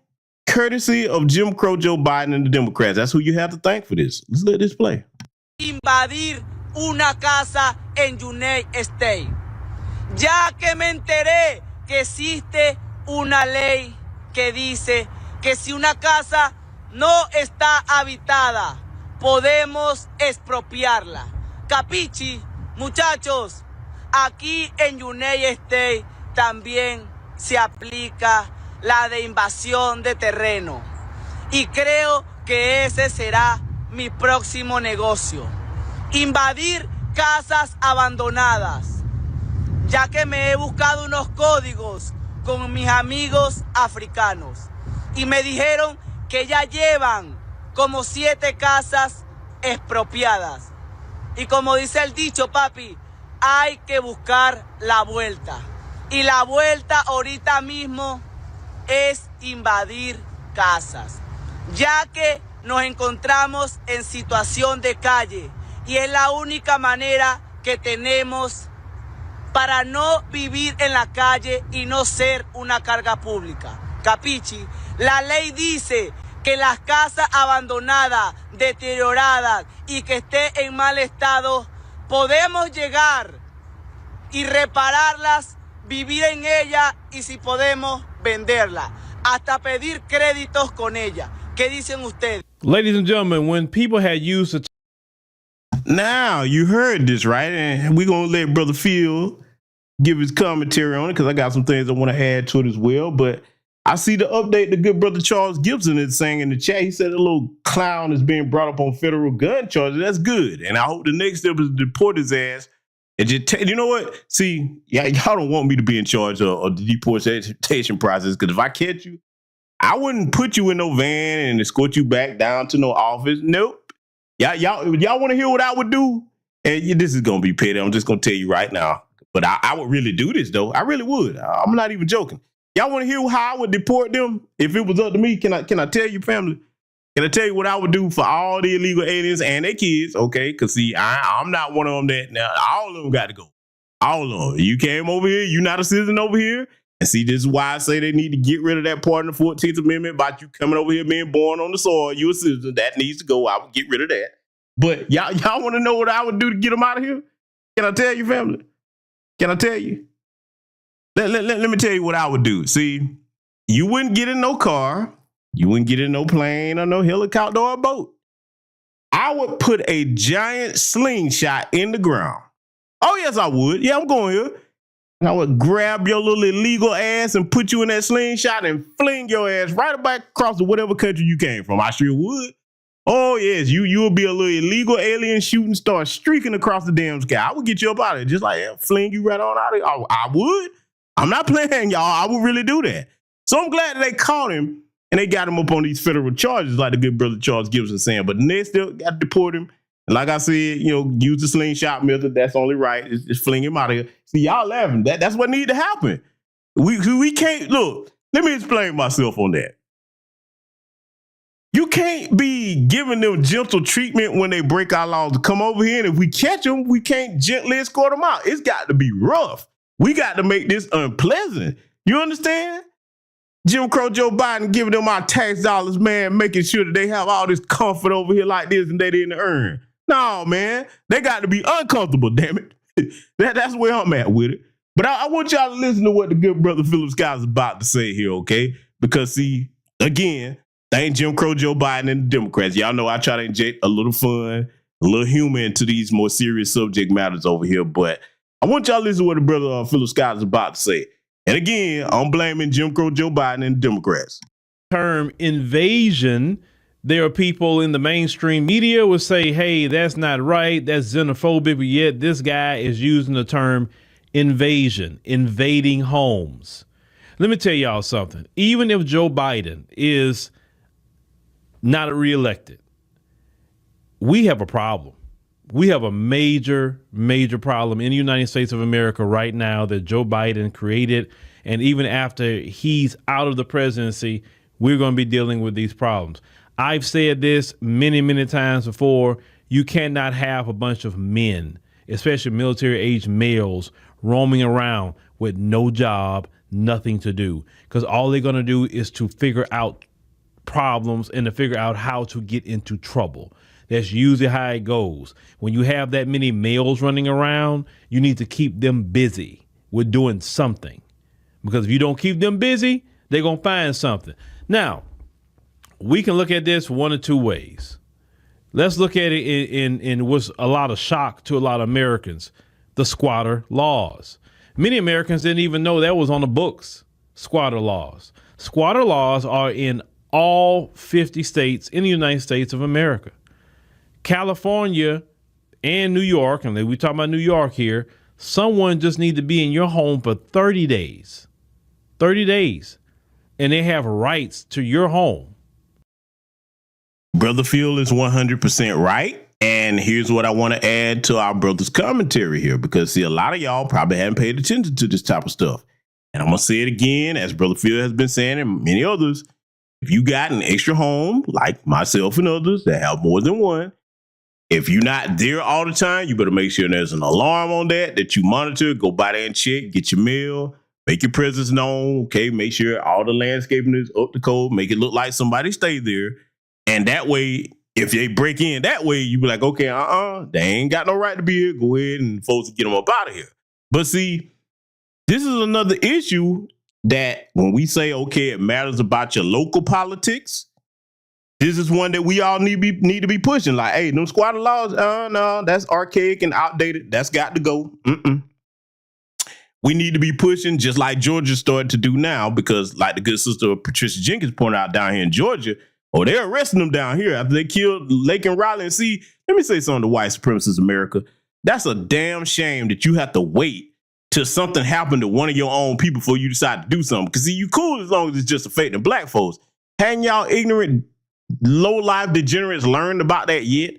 courtesy of Jim Crow Joe Biden and the Democrats. That's who you have to thank for this. Let's let this play.
Invadir una casa en United States. Ya que me enteré que existe una ley que dice que si una casa no está habitada, podemos expropiarla. Capichi, muchachos, aquí en United States también se aplica la de invasión de terreno. Y creo que ese será mi próximo negocio. Invadir casas abandonadas. Ya que me he buscado unos códigos con mis amigos africanos. Y me dijeron que ya llevan como 7 casas expropiadas. Y como dice el dicho, papi, hay que buscar la vuelta. Y la vuelta ahorita mismo es invadir casas, ya que nos encontramos en situación de calle y es la única manera que tenemos para no vivir en la calle y no ser una carga pública. Capichi, la ley dice que las casas abandonadas, deterioradas y que esté en mal estado, podemos llegar y repararlas, vivir en ella y si podemos venderla, hasta pedir créditos con ella. ¿Qué dicen ustedes?
Ladies and gentlemen, when people had used the
Now, you heard this, right? And we're going to let Brother Phil give his commentary on it because I got some things I want to add to it as well. But I see the update the good brother Charles Gibson is saying in the chat. He said a little clown is being brought up on federal gun charges. That's good. And I hope the next step is to deport his ass. And just you know what? See, y'all don't want me to be in charge of the deportation process, because if I catch you, I wouldn't put you in no van and escort you back down to no office. Nope. Y'all want to hear what I would do? And this is gonna be petty. I'm just gonna tell you right now. But I would really do this though. I really would. I'm not even joking. Y'all want to hear how I would deport them if it was up to me? Can I tell you, family? Can I tell you what I would do for all the illegal aliens and their kids? Okay, because see, I'm not one of them that now all of them got to go. All of them. You came over here, you're not a citizen over here. And see, this is why I say they need to get rid of that part in the 14th Amendment about you coming over here being born on the soil. You're a citizen. That needs to go. I would get rid of that. But y'all want to know what I would do to get them out of here? Can I tell you, family? Can I tell you? Let me tell you what I would do. See, you wouldn't get in no car. You wouldn't get in no plane or no helicopter or a boat. I would put a giant slingshot in the ground. Oh, yes, I would. Yeah, I'm going here. And I would grab your little illegal ass and put you in that slingshot and fling your ass right back across to whatever country you came from. I sure would. Oh, yes, you will be a little illegal alien shooting star streaking across the damn sky. I would get you up out of it, just like fling you right on out of it. I would. I'm not playing, y'all. I would really do that. So I'm glad that they caught him and they got him up on these federal charges, like the good brother Charles Gibson saying. But they still got to deport him. And like I said, use the slingshot method. That's only right. It's fling him out of here. See, y'all laughing. That's what need to happen. We can't, look, let me explain myself on that. You can't be giving them gentle treatment when they break our laws to come over here. And if we catch them, we can't gently escort them out. It's got to be rough. We got to make this unpleasant. You understand? Jim Crow Joe Biden giving them our tax dollars, man, making sure that they have all this comfort over here like this and they didn't earn. No, man, they got to be uncomfortable, damn it. That's where I'm at with it. But I want y'all to listen to what the good brother Philip Scott is about to say here, okay? Because, see, again, thank Jim Crow Joe Biden and the Democrats. Y'all know I try to inject a little fun, a little humor into these more serious subject matters over here. But I want y'all to listen to what the brother Philip Scott is about to say. And again, I'm blaming Jim Crow Joe Biden and the Democrats.
Term invasion, there are people in the mainstream media will say, hey, that's not right. That's xenophobic. But yet this guy is using the term invasion, invading homes. Let me tell y'all something. Even if Joe Biden is not reelected, we have a problem. We have a major, major problem in the United States of America right now that Joe Biden created. And even after he's out of the presidency, we're going to be dealing with these problems. I've said this many, many times before. You cannot have a bunch of men, especially military-age males, roaming around with no job, nothing to do, because all they're going to do is to figure out problems and to figure out how to get into trouble. That's usually how it goes. When you have that many males running around, you need to keep them busy with doing something, because if you don't keep them busy, they're going to find something. Now, we can look at this one of two ways. Let's look at it in what's a lot of shock to a lot of Americans, the squatter laws. Many Americans didn't even know that was on the books, squatter laws. Squatter laws are in all 50 states in the United States of America. California and New York, and we talk about New York here, someone just need to be in your home for 30 days. 30 days. And they have rights to your home.
Brother Phil is 100% right. And here's what I want to add to our brother's commentary here, because see, a lot of y'all probably haven't paid attention to this type of stuff. And I'm going to say it again, as Brother Phil has been saying and many others. If you got an extra home, like myself and others that have more than one, if you're not there all the time, you better make sure there's an alarm on that you monitor, go by there and check, get your mail, make your presence known, okay? Make sure all the landscaping is up to code, make it look like somebody stayed there. And that way, if they break in that way, you be like, okay, they ain't got no right to be here. Go ahead and folks get them up out of here. But see, this is another issue that when we say, okay, it matters about your local politics, this is one that we all need to be pushing. Like, hey, them squatter laws, no, that's archaic and outdated. That's got to go. We need to be pushing just like Georgia started to do now, because like the good sister Patricia Jenkins pointed out down here in Georgia, they're arresting them down here after they killed Lake and Riley. And see, let me say something to white supremacists, America. That's a damn shame that you have to wait till something happened to one of your own people before you decide to do something. Because see, you cool as long as it's just affecting black folks. Hadn't y'all ignorant, low-life degenerates learned about that yet?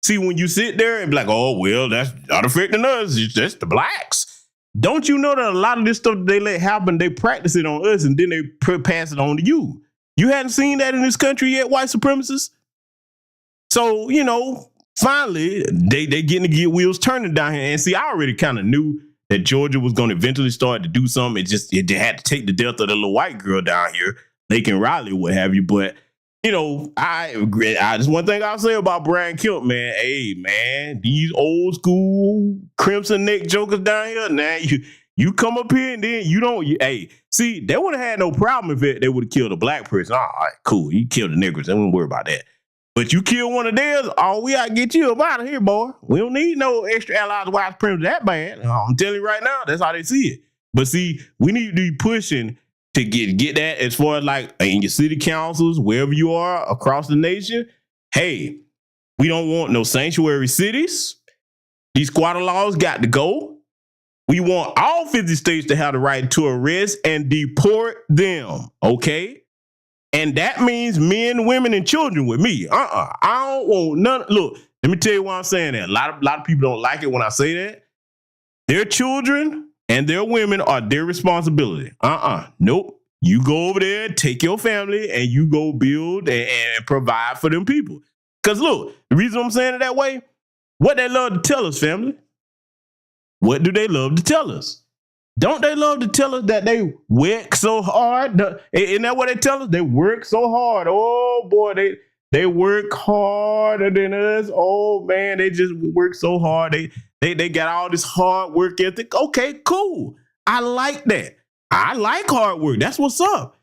See, when you sit there and be like, oh, well, that's not affecting us, it's just the blacks. Don't you know that a lot of this stuff they let happen, they practice it on us and then they pass it on to you? You hadn't seen that in this country yet, white supremacists? So, finally, they getting to get wheels turning down here. And see, I already kind of knew that Georgia was going to eventually start to do something. It had to take the death of the little white girl down here, Lake and Riley, what have you. But, I agree. Just one thing I'll say about Brian Kemp, man. Hey, man, these old school crimson neck jokers down here, now you come up here and then see, they would have had no problem if they would have killed a black person. All right, cool. You killed the niggers. I wouldn't worry about that. But you kill one of theirs, we got to get you up out of here, boy. We don't need no extra allies white supremacists that bad. I'm telling you right now, that's how they see it. But see, we need to be pushing to get that as far as like in your city councils, wherever you are across the nation. hey, we don't want no sanctuary cities. These squatter laws got to go. We want all 50 states to have the right to arrest and deport them, okay? And that means men, women, and children with me. I don't want none. Look, let me tell you why I'm saying that. A lot of people don't like it when I say that. Their children and their women are their responsibility. Nope. You go over there, take your family, and you go build and provide for them people. Because look, the reason I'm saying it that way, what they love to tell us, family. What do they love to tell us? Don't they love to tell us that they work so hard? Isn't that what they tell us? They work so hard. Oh boy, they work harder than us. Oh man, they just work so hard. They got all this hard work ethic. Okay, cool. I like that. I like hard work. That's what's up.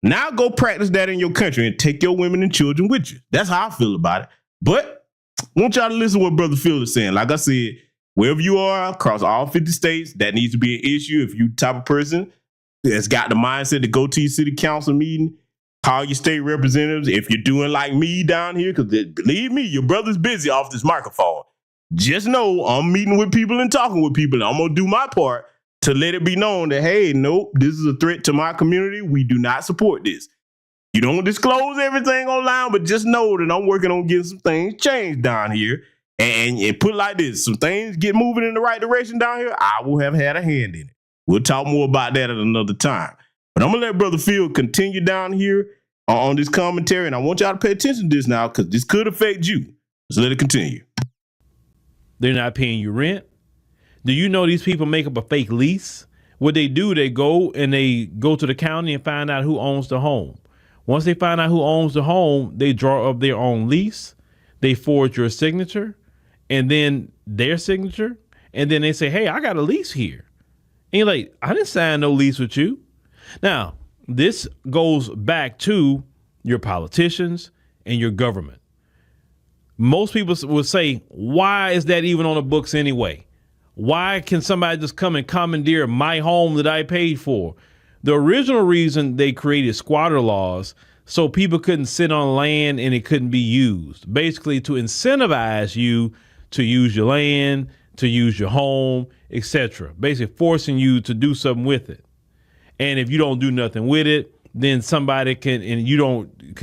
Now go practice that in your country and take your women and children with you. That's how I feel about it. But I want y'all to listen to what Brother Phil is saying. Like I said, wherever you are across all 50 states, that needs to be an issue. If you the type of person that's got the mindset to go to your city council meeting, call your state representatives. If you're doing like me down here, because believe me, your brother's busy off this microphone. Just know I'm meeting with people and talking with people. And I'm going to do my part to let it be known that, hey, nope, this is a threat to my community. We do not support this. You don't disclose everything online, but just know that I'm working on getting some things changed down here. And put it like this, some things get moving in the right direction down here, I will have had a hand in it. We'll talk more about that at another time. But I'm going to let Brother Phil continue down here on this commentary, and I want y'all to pay attention to this now because this could affect you. So let it continue.
They're not paying you rent. Do you know these people make up a fake lease? What they do, they go to the county and find out who owns the home. Once they find out who owns the home, they draw up their own lease. They forge your signature and then their signature. And then they say, hey, I got a lease here. And you're like, I didn't sign no lease with you. Now, this goes back to your politicians and your government. Most people will say, why is that even on the books anyway? Why can somebody just come and commandeer my home that I paid for? The original reason they created squatter laws so people couldn't sit on land and it couldn't be used. Basically to incentivize you to use your land, to use your home, etc. Basically forcing you to do something with it. And if you don't do nothing with it, then somebody can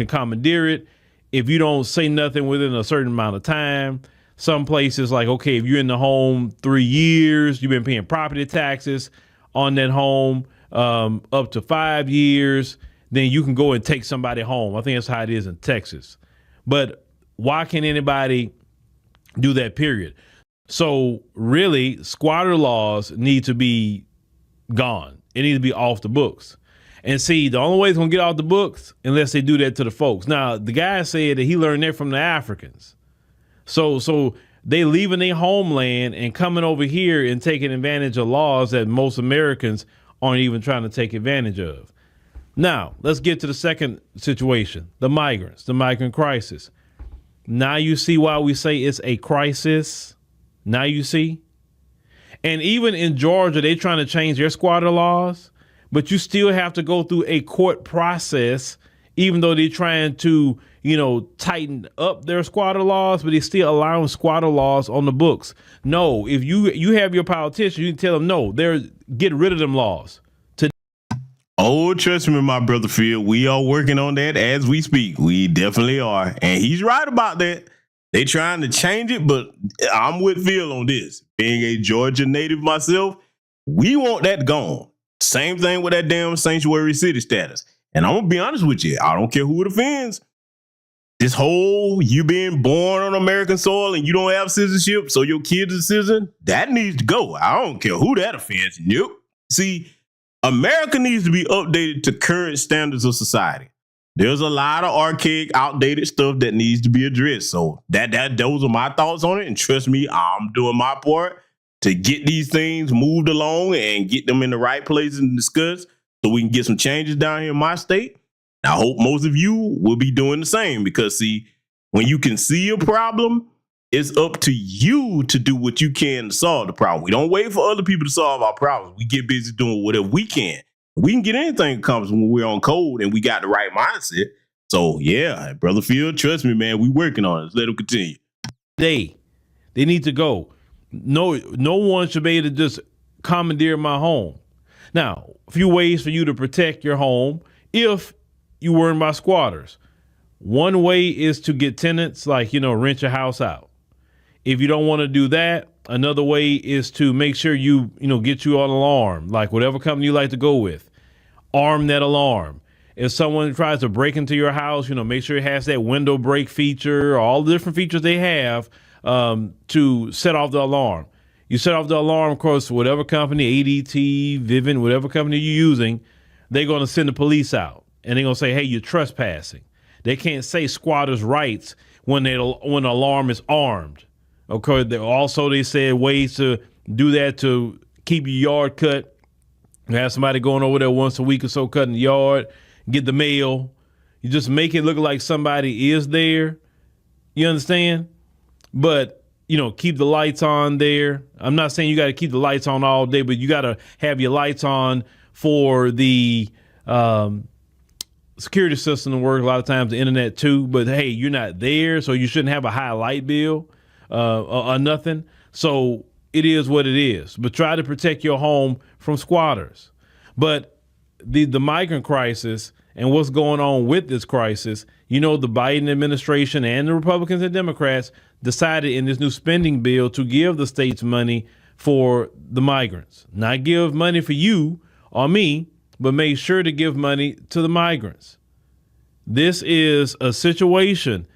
commandeer it. If you don't say nothing within a certain amount of time, some places like, okay, if you're in the home 3 years, you've been paying property taxes on that home up to 5 years, then you can go and take somebody home. I think that's how it is in Texas. But why can anybody do that, period? So really, squatter laws need to be gone. It needs to be off the books. And see, the only way it's going to get off the books unless they do that to the folks. Now, the guy said that he learned that from the Africans. So they leaving their homeland and coming over here and taking advantage of laws that most Americans aren't even trying to take advantage of. Now, let's get to the second situation, the migrants, the migrant crisis. Now you see why we say it's a crisis. Now you see. And even in Georgia, they're trying to change their squatter laws, but you still have to go through a court process, even though they're trying to, tighten up their squatter laws, but they're still allowing squatter laws on the books. No, if you have your politician, you can tell them, no, get rid of them laws.
Oh, trust me, my brother Phil, we are working on that as we speak. We definitely are. And he's right about that. They trying to change it, but I'm with Phil on this. Being a Georgia native myself, we want that gone. Same thing with that damn sanctuary city status. And I'm going to be honest with you. I don't care who it offends. This whole you being born on American soil and you don't have citizenship, so your kid is a citizen, that needs to go. I don't care who that offends. Nope. See, America needs to be updated to current standards of society. There's a lot of archaic, outdated stuff that needs to be addressed. So those are my thoughts on it. And trust me, I'm doing my part to get these things moved along and get them in the right places and discussed so we can get some changes down here in my state. I hope most of you will be doing the same because, see, when you can see a problem, it's up to you to do what you can to solve the problem. We don't wait for other people to solve our problems. We get busy doing whatever we can. We can get anything accomplished when we're on code and we got the right mindset. So yeah, Brother Phil, trust me, man, we working on it. Let them continue.
They need to go. No one should be able to just commandeer my home. Now, a few ways for you to protect your home if you were in by squatters. One way is to get tenants, like, rent your house out. If you don't want to do that, another way is to make sure you get you an alarm, like whatever company you like to go with. Arm that alarm. If someone tries to break into your house, make sure it has that window break feature, all the different features they have to set off the alarm. You set off the alarm, of course, whatever company, ADT, Vivint, whatever company you're using, they're going to send the police out. And they're going to say, hey, you're trespassing. They can't say squatters' rights when the alarm is armed. Okay. They said ways to do that to keep your yard cut. You have somebody going over there once a week or so cutting the yard, get the mail. You just make it look like somebody is there. You understand? But, keep the lights on there. I'm not saying you got to keep the lights on all day, but you got to have your lights on for the security system to work. A lot of times the internet too. But hey, you're not there, so you shouldn't have a high light bill or nothing. So it is what it is. But try to protect your home from squatters. But the migrant crisis and what's going on with this crisis, the Biden administration and the Republicans and Democrats decided in this new spending bill to give the states money for the migrants. Not give money for you or me, but make sure to give money to the migrants. This is a situation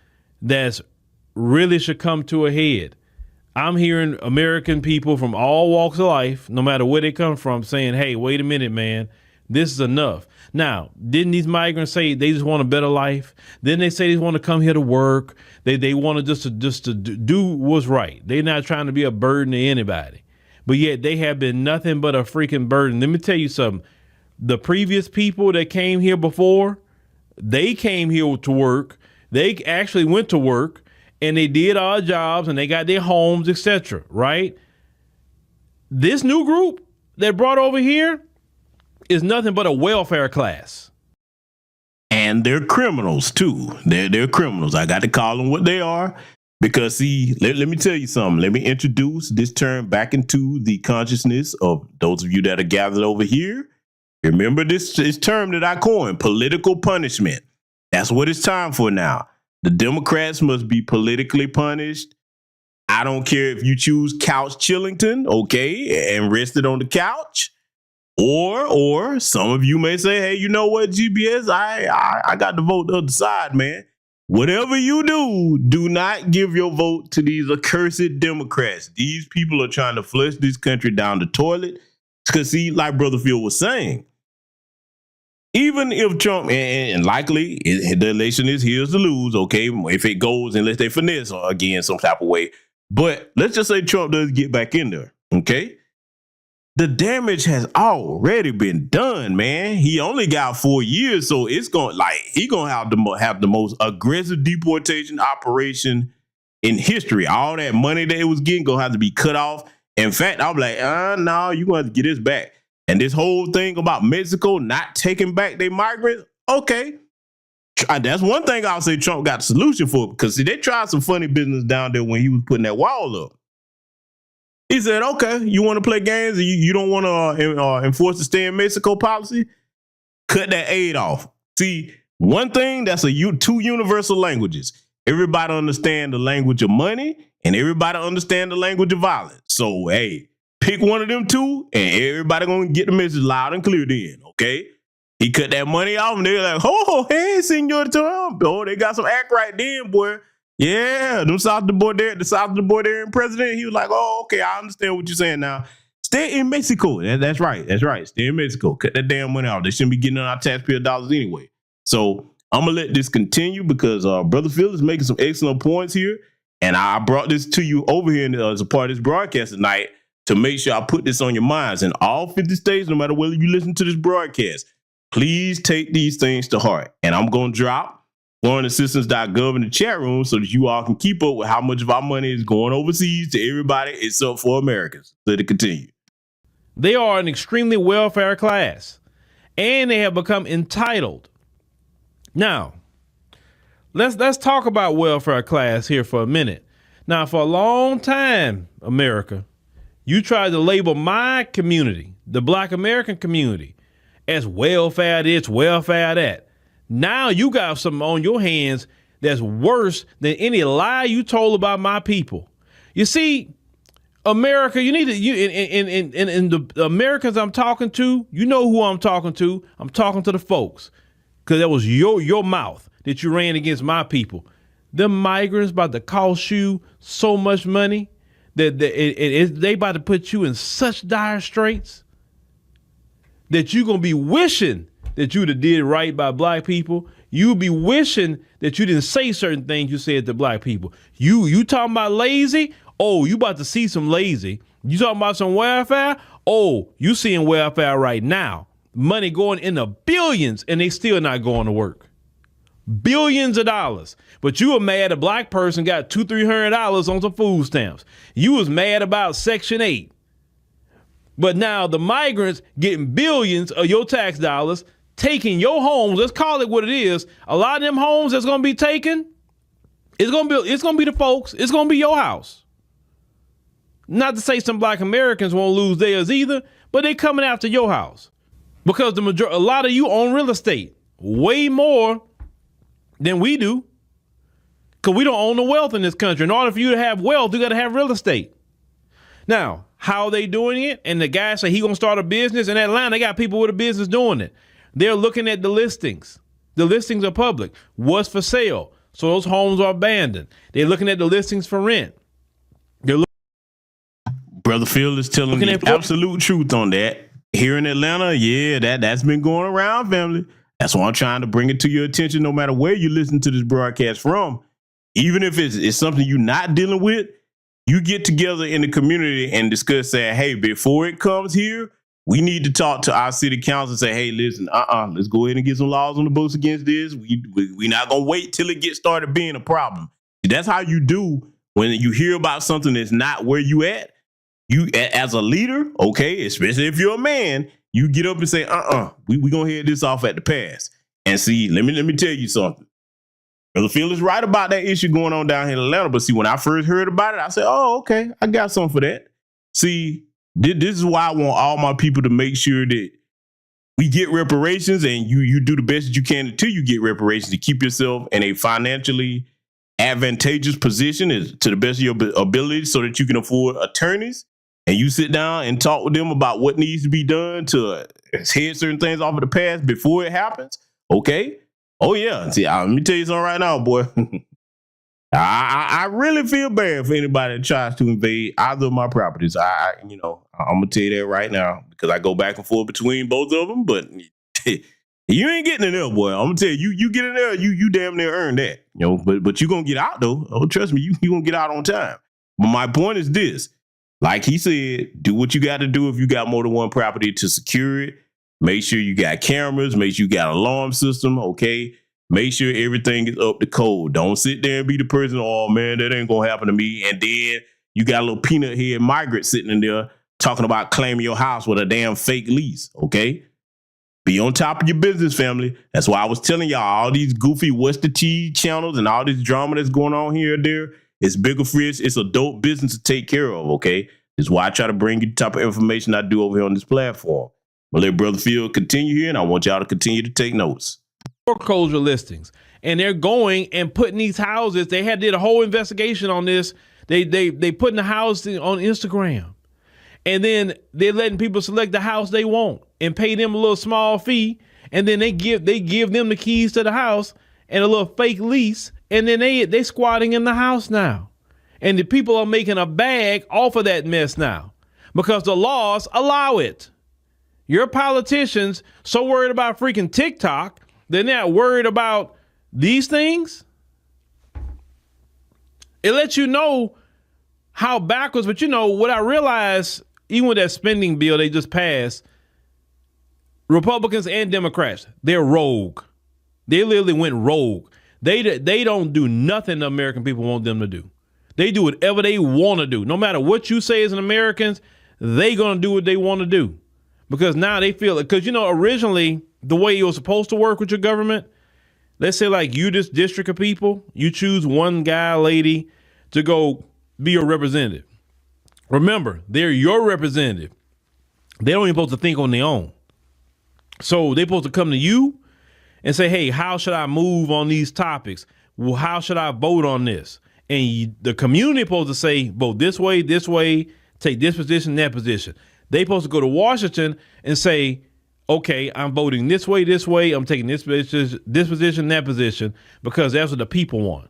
that's really should come to a head. I'm hearing American people from all walks of life, no matter where they come from, saying, hey, wait a minute, man, this is enough. Now, didn't these migrants say they just want a better life? Didn't they say they want to come here to work? They want to just to do what's right. They're not trying to be a burden to anybody. But yet they have been nothing but a freaking burden. Let me tell you something. The previous people that came here before, they came here to work. They actually went to work and they did our jobs and they got their homes, etc. Right? This new group that brought over here is nothing but a welfare class.
And they're criminals too. They're criminals. I got to call them what they are because see, let me tell you something. Let me introduce this term back into the consciousness of those of you that are gathered over here. Remember this term that I coined, political punishment. That's what it's time for now. The Democrats must be politically punished. I don't care if you choose Couch Chillington, okay, and rest it on the couch. Or some of you may say, hey, you know what, GBS, I got to vote the other side, man. Whatever you do not give your vote to these accursed Democrats. These people are trying to flush this country down the toilet. Because see, like Brother Phil was saying, even if Trump, and likely the election is his to lose, okay, if it goes unless they finesse again some type of way. But let's just say Trump does get back in there, okay? The damage has already been done, man. He only got 4 years, so it's going he gonna have the most aggressive deportation operation in history. All that money that it was getting gonna have to be cut off. In fact, I'm like, no, you gonna have to get this back. And this whole thing about Mexico not taking back their migrants, okay, that's one thing I'll say Trump got the solution for, because see, they tried some funny business down there when he was putting that wall up. He said, okay, you want to play games and you don't want to enforce the stay in Mexico policy? Cut that aid off. See, one thing, that's two universal languages. Everybody understand the language of money and everybody understand the language of violence. So, hey, pick one of them two and everybody going to get the message loud and clear then, okay? He cut that money off and they're like, oh, hey, Senor Trump. Oh, they got some act right then, boy. Yeah, the South of the Borderian president, he was like, oh, okay, I understand what you're saying now. Stay in Mexico. That's right. Stay in Mexico. Cut that damn money off. They shouldn't be getting on our taxpayer dollars anyway. So I'm going to let this continue because Brother Phil is making some excellent points here. And I brought this to you over here as a part of this broadcast tonight to make sure I put this on your minds. In all 50 states, no matter whether you listen to this broadcast, please take these things to heart. And I'm going to drop foreignassistance.gov in the chat room so that you all can keep up with how much of our money is going overseas to everybody except for Americans. Let it continue.
They are an extremely welfare class, and they have become entitled. Now, let's talk about welfare class here for a minute. Now, for a long time, America, you tried to label my community, the Black American community, as welfare this, welfare that. Now you got something on your hands that's worse than any lie you told about my people. You see, America, you need to, and the Americans I'm talking to, you know who I'm talking to. I'm talking to the folks, because that was your mouth that you ran against my people. Them migrants about to cost you so much money that they about to put you in such dire straits that you're going to be wishing that you'd have did right by black people. You'll be wishing that you didn't say certain things you said to black people. You talking about lazy? Oh, you about to see some lazy. You talking about some welfare? Oh, you seeing welfare right now. Money going in the billions, and they still not going to work. Billions of dollars. But you were mad a black person got $200-300 on some food stamps. You was mad about Section 8. But now the migrants getting billions of your tax dollars, taking your homes. Let's call it what it is. A lot of them homes that's gonna be taken, it's gonna be the folks. It's gonna be your house. Not to say some black Americans won't lose theirs either, but they coming after your house because a lot of you own real estate, way more than we do, because we don't own the wealth in this country. In order for you to have wealth, you got to have real estate. Now, how are they doing it? And the guy said he gonna start a business in Atlanta. They got people with a business doing it. They're looking at the listings. The listings are public. What's for sale? So those homes are abandoned. They're looking at the listings for rent.
Brother Phil is telling the absolute truth on that. Here in Atlanta, yeah, that's been going around, family. That's why I'm trying to bring it to your attention no matter where you listen to this broadcast from. Even if it's something you're not dealing with, you get together in the community and discuss that, hey, before it comes here, we need to talk to our city council and say, hey, listen, let's go ahead and get some laws on the books against this. We're not going to wait till it gets started being a problem. That's how you do when you hear about something that's not where you at. You, as a leader, okay, especially if you're a man, you get up and say, we going to head this off at the pass. And see, let me tell you something. Brother Phil is right about that issue going on down here in Atlanta. But see, when I first heard about it, I said, oh, okay, I got something for that. See, this is why I want all my people to make sure that we get reparations, and you do the best that you can until you get reparations to keep yourself in a financially advantageous position to the best of your ability so that you can afford attorneys, and you sit down and talk with them about what needs to be done to head certain things off of the past before it happens. Okay. Oh yeah. See, let me tell you something right now, boy. I really feel bad for anybody that tries to invade either of my properties. I'm gonna tell you that right now because I go back and forth between both of them. But you ain't getting in there, boy. I'm gonna tell you, you get in there, you damn near earn that, But you gonna get out though. Oh, trust me, you gonna get out on time. But my point is this: like he said, do what you got to do if you got more than one property to secure it. Make sure you got cameras. Make sure you got an alarm system. Okay. Make sure everything is up to code. Don't sit there and be the person, oh, man, that ain't going to happen to me. And then you got a little peanut head migrant sitting in there talking about claiming your house with a damn fake lease, okay? Be on top of your business, family. That's why I was telling y'all all these goofy What's the Tea channels and all this drama that's going on here and there. It's bigger fish. It's adult business to take care of, okay? That's why I try to bring you the type of information I do over here on this platform. But let Brother Phil continue here, and I want y'all to continue to take notes.
Foreclosure listings, and they're going and putting these houses. They did a whole investigation on this. They putting the house on Instagram, and then they're letting people select the house they want and pay them a little small fee, and then they give them the keys to the house and a little fake lease, and then they squatting in the house now, and the people are making a bag off of that mess now because the laws allow it. Your politicians so worried about freaking TikTok, they're not worried about these things. It lets you know how backwards, but what I realized, even with that spending bill they just passed, Republicans and Democrats, they're rogue. They literally went rogue. They don't do nothing the American people want them to do. They do whatever they want to do. No matter what you say as an American, they going to do what they want to do. Because now they feel it. Because, originally, the way it was supposed to work with your government, let's say like you, this district of people, you choose one guy, lady to go be your representative. Remember, they're your representative. They don't even supposed to think on their own. So they're supposed to come to you and say, hey, how should I move on these topics? Well, how should I vote on this? And the community supposed to say, vote this way, take this position, that position. They supposed to go to Washington and say, okay, I'm voting this way, I'm taking this position, that position, because that's what the people want.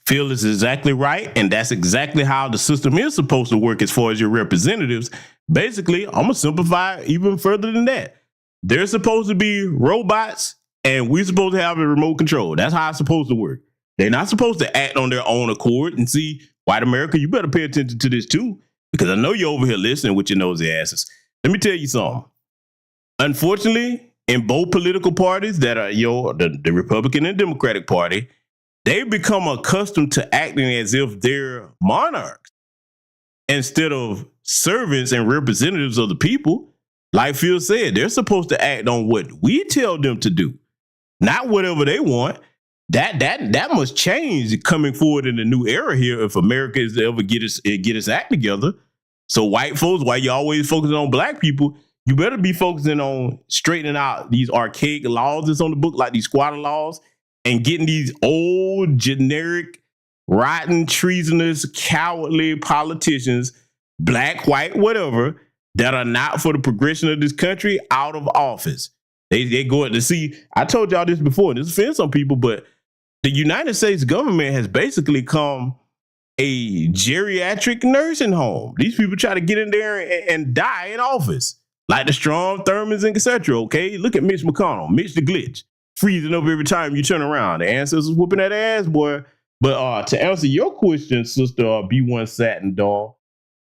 Phil is exactly right, and that's exactly how the system is supposed to work as far as your representatives. Basically, I'm going to simplify it even further than that. They're supposed to be robots, and we're supposed to have a remote control. That's how it's supposed to work. They're not supposed to act on their own accord. And see, white America, you better pay attention to this too, because I know you're over here listening with your nosy asses. Let me tell you something. Unfortunately, in both political parties that are the Republican and Democratic Party, they've become accustomed to acting as if they're monarchs instead of servants and representatives of the people. Like Phil said, they're supposed to act on what we tell them to do, not whatever they want. That must change coming forward in the new era here if America is to ever get its act together. So white folks, why you always focusing on black people, you better be focusing on straightening out these archaic laws that's on the book, like these squatter laws, and getting these old, generic, rotten, treasonous, cowardly politicians, black, white, whatever, that are not for the progression of this country out of office. They go to see, I told y'all this before, and this offends some people, but the United States government has basically become a geriatric nursing home. These people try to get in there and die in office, like the Strom Thurmans and etc. Okay, look at Mitch McConnell, Mitch the Glitch, freezing up every time you turn around. The ancestors whooping that ass, boy. But to answer your question, sister B1 Satin Doll,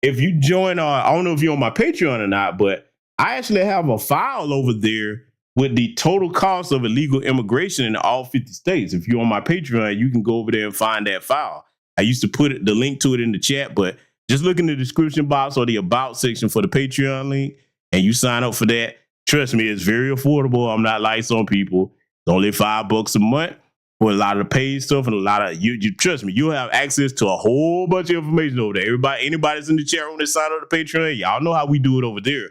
if you join, I don't know if you're on my Patreon or not, but I actually have a file over there with the total cost of illegal immigration in all 50 states. If you're on my Patreon, you can go over there and find that file. I used to put the link to it in the chat, but just look in the description box or the about section for the Patreon link, and you sign up for that. Trust me, it's very affordable. I'm not like some people. It's only $5 a month for a lot of the paid stuff and a lot of you trust me, you'll have access to a whole bunch of information over there. Anybody that's in the chat room that sign up to Patreon, y'all know how we do it over there.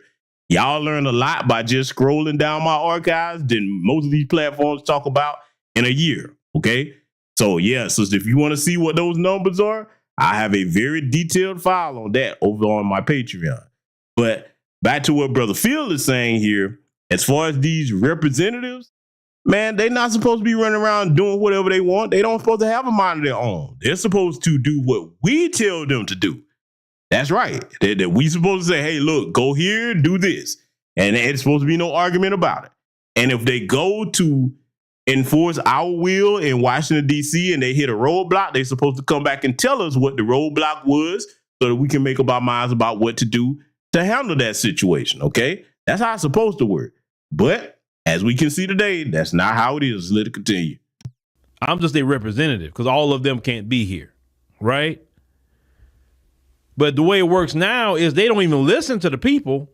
Y'all learn a lot by just scrolling down my archives than most of these platforms talk about in a year. Okay. So yeah, so if you want to see what those numbers are, I have a very detailed file on that over on my Patreon. But back to what Brother Phil is saying here, as far as these representatives, man, they're not supposed to be running around doing whatever they want. They don't supposed to have a mind of their own. They're supposed to do what we tell them to do. That's right. That we supposed to say, hey, look, go here, do this. And it's supposed to be no argument about it. And if they go to enforce our will in Washington, D.C., and they hit a roadblock, they're supposed to come back and tell us what the roadblock was so that we can make up our minds about what to do to handle that situation. Okay? That's how it's supposed to work. But as we can see today, that's not how it is. Let it continue.
I'm just a representative because all of them can't be here. Right? But the way it works now is they don't even listen to the people.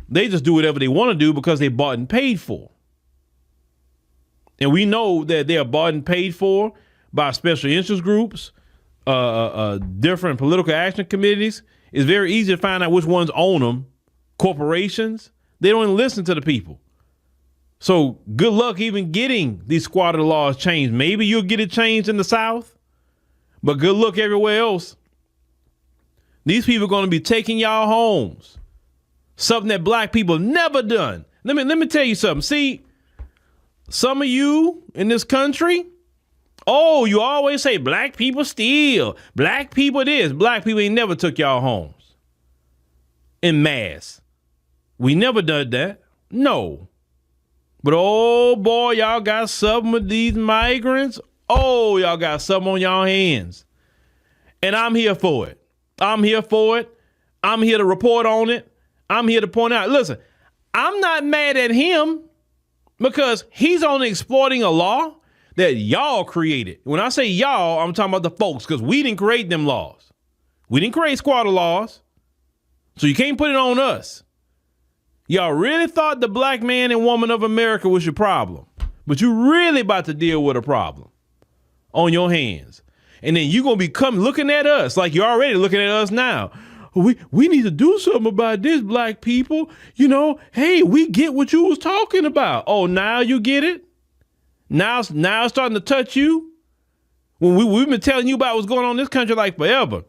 They just do whatever they want to do because they bought and paid for. And we know that they are bought and paid for by special interest groups, different political action committees. It's very easy to find out which ones own them. Corporations, they don't even listen to the people. So good luck even getting these squatter laws changed. Maybe you'll get it changed in the South, but good luck everywhere else. These people are going to be taking y'all homes. Something that black people never done. Let me tell you something. See, some of you in this country, you always say black people steal. Black people this. Black people ain't never took y'all homes en masse. We never done that. No. But oh boy, y'all got something with these migrants. Oh, y'all got something on y'all hands. And I'm here for it. I'm here for it. I'm here to report on it. I'm here to point out. Listen, I'm not mad at him because he's only exploiting a law that y'all created. When I say y'all, I'm talking about the folks because we didn't create them laws. We didn't create squatter laws. So you can't put it on us. Y'all really thought the black man and woman of America was your problem. but you really about to deal with a problem on your hands. And then you're going to be looking at us like you're already looking at us now. We need to do something about this, black people. You know, hey, we get what you was talking about. Oh, now you get it? Now it's starting to touch you? When we've been telling you about what's going on in this country like forever.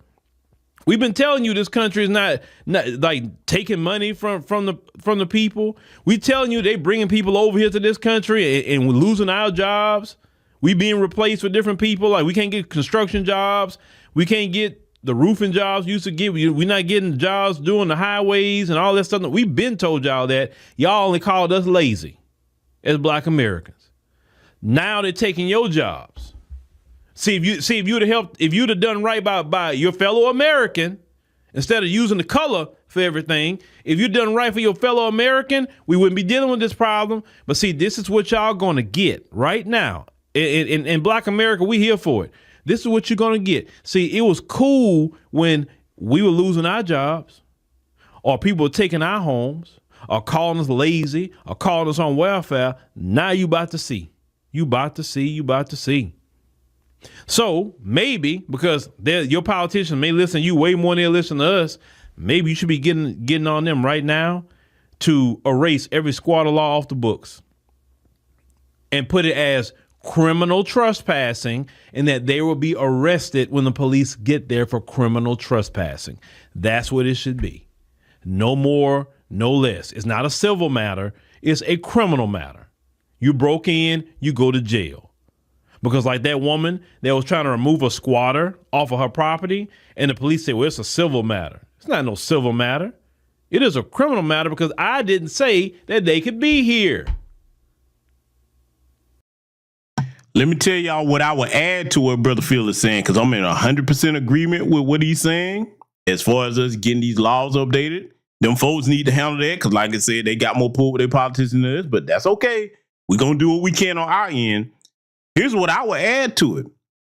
We've been telling you this country is not like taking money from the people. We telling you they bringing people over here to this country and we're losing our jobs. We being replaced with different people. Like we can't get construction jobs. We can't get the roofing jobs we used to get. We're not getting jobs doing the highways and all that stuff. We've been told y'all that. Y'all only called us lazy as black Americans. Now they're taking your jobs. See if you'd have done right by your fellow American, instead of using the color for everything, if you'd done right for your fellow American, we wouldn't be dealing with this problem. But see, this is what y'all gonna get right now. In black America, we here for it. This is what you're going to get. See, it was cool when we were losing our jobs or people were taking our homes or calling us lazy or calling us on welfare. Now you about to see. You about to see. So maybe because your politicians may listen to you way more than they listen to us, maybe you should be getting on them right now to erase every squatter law off the books and put it as criminal trespassing, and that they will be arrested when the police get there for criminal trespassing. That's what it should be. No more, no less. It's not a civil matter. It's a criminal matter. You broke in, you go to jail. Because like that woman that was trying to remove a squatter off of her property, and the police said, well, it's a civil matter. It's not no civil matter. It is a criminal matter because I didn't say that they could be here.
Let me tell y'all what I would add to what Brother Phil is saying, because I'm in 100% agreement with what he's saying as far as us getting these laws updated. Them folks need to handle that because, like I said, they got more pull with their politicians than us, but that's okay. We're going to do what we can on our end. Here's what I would add to it.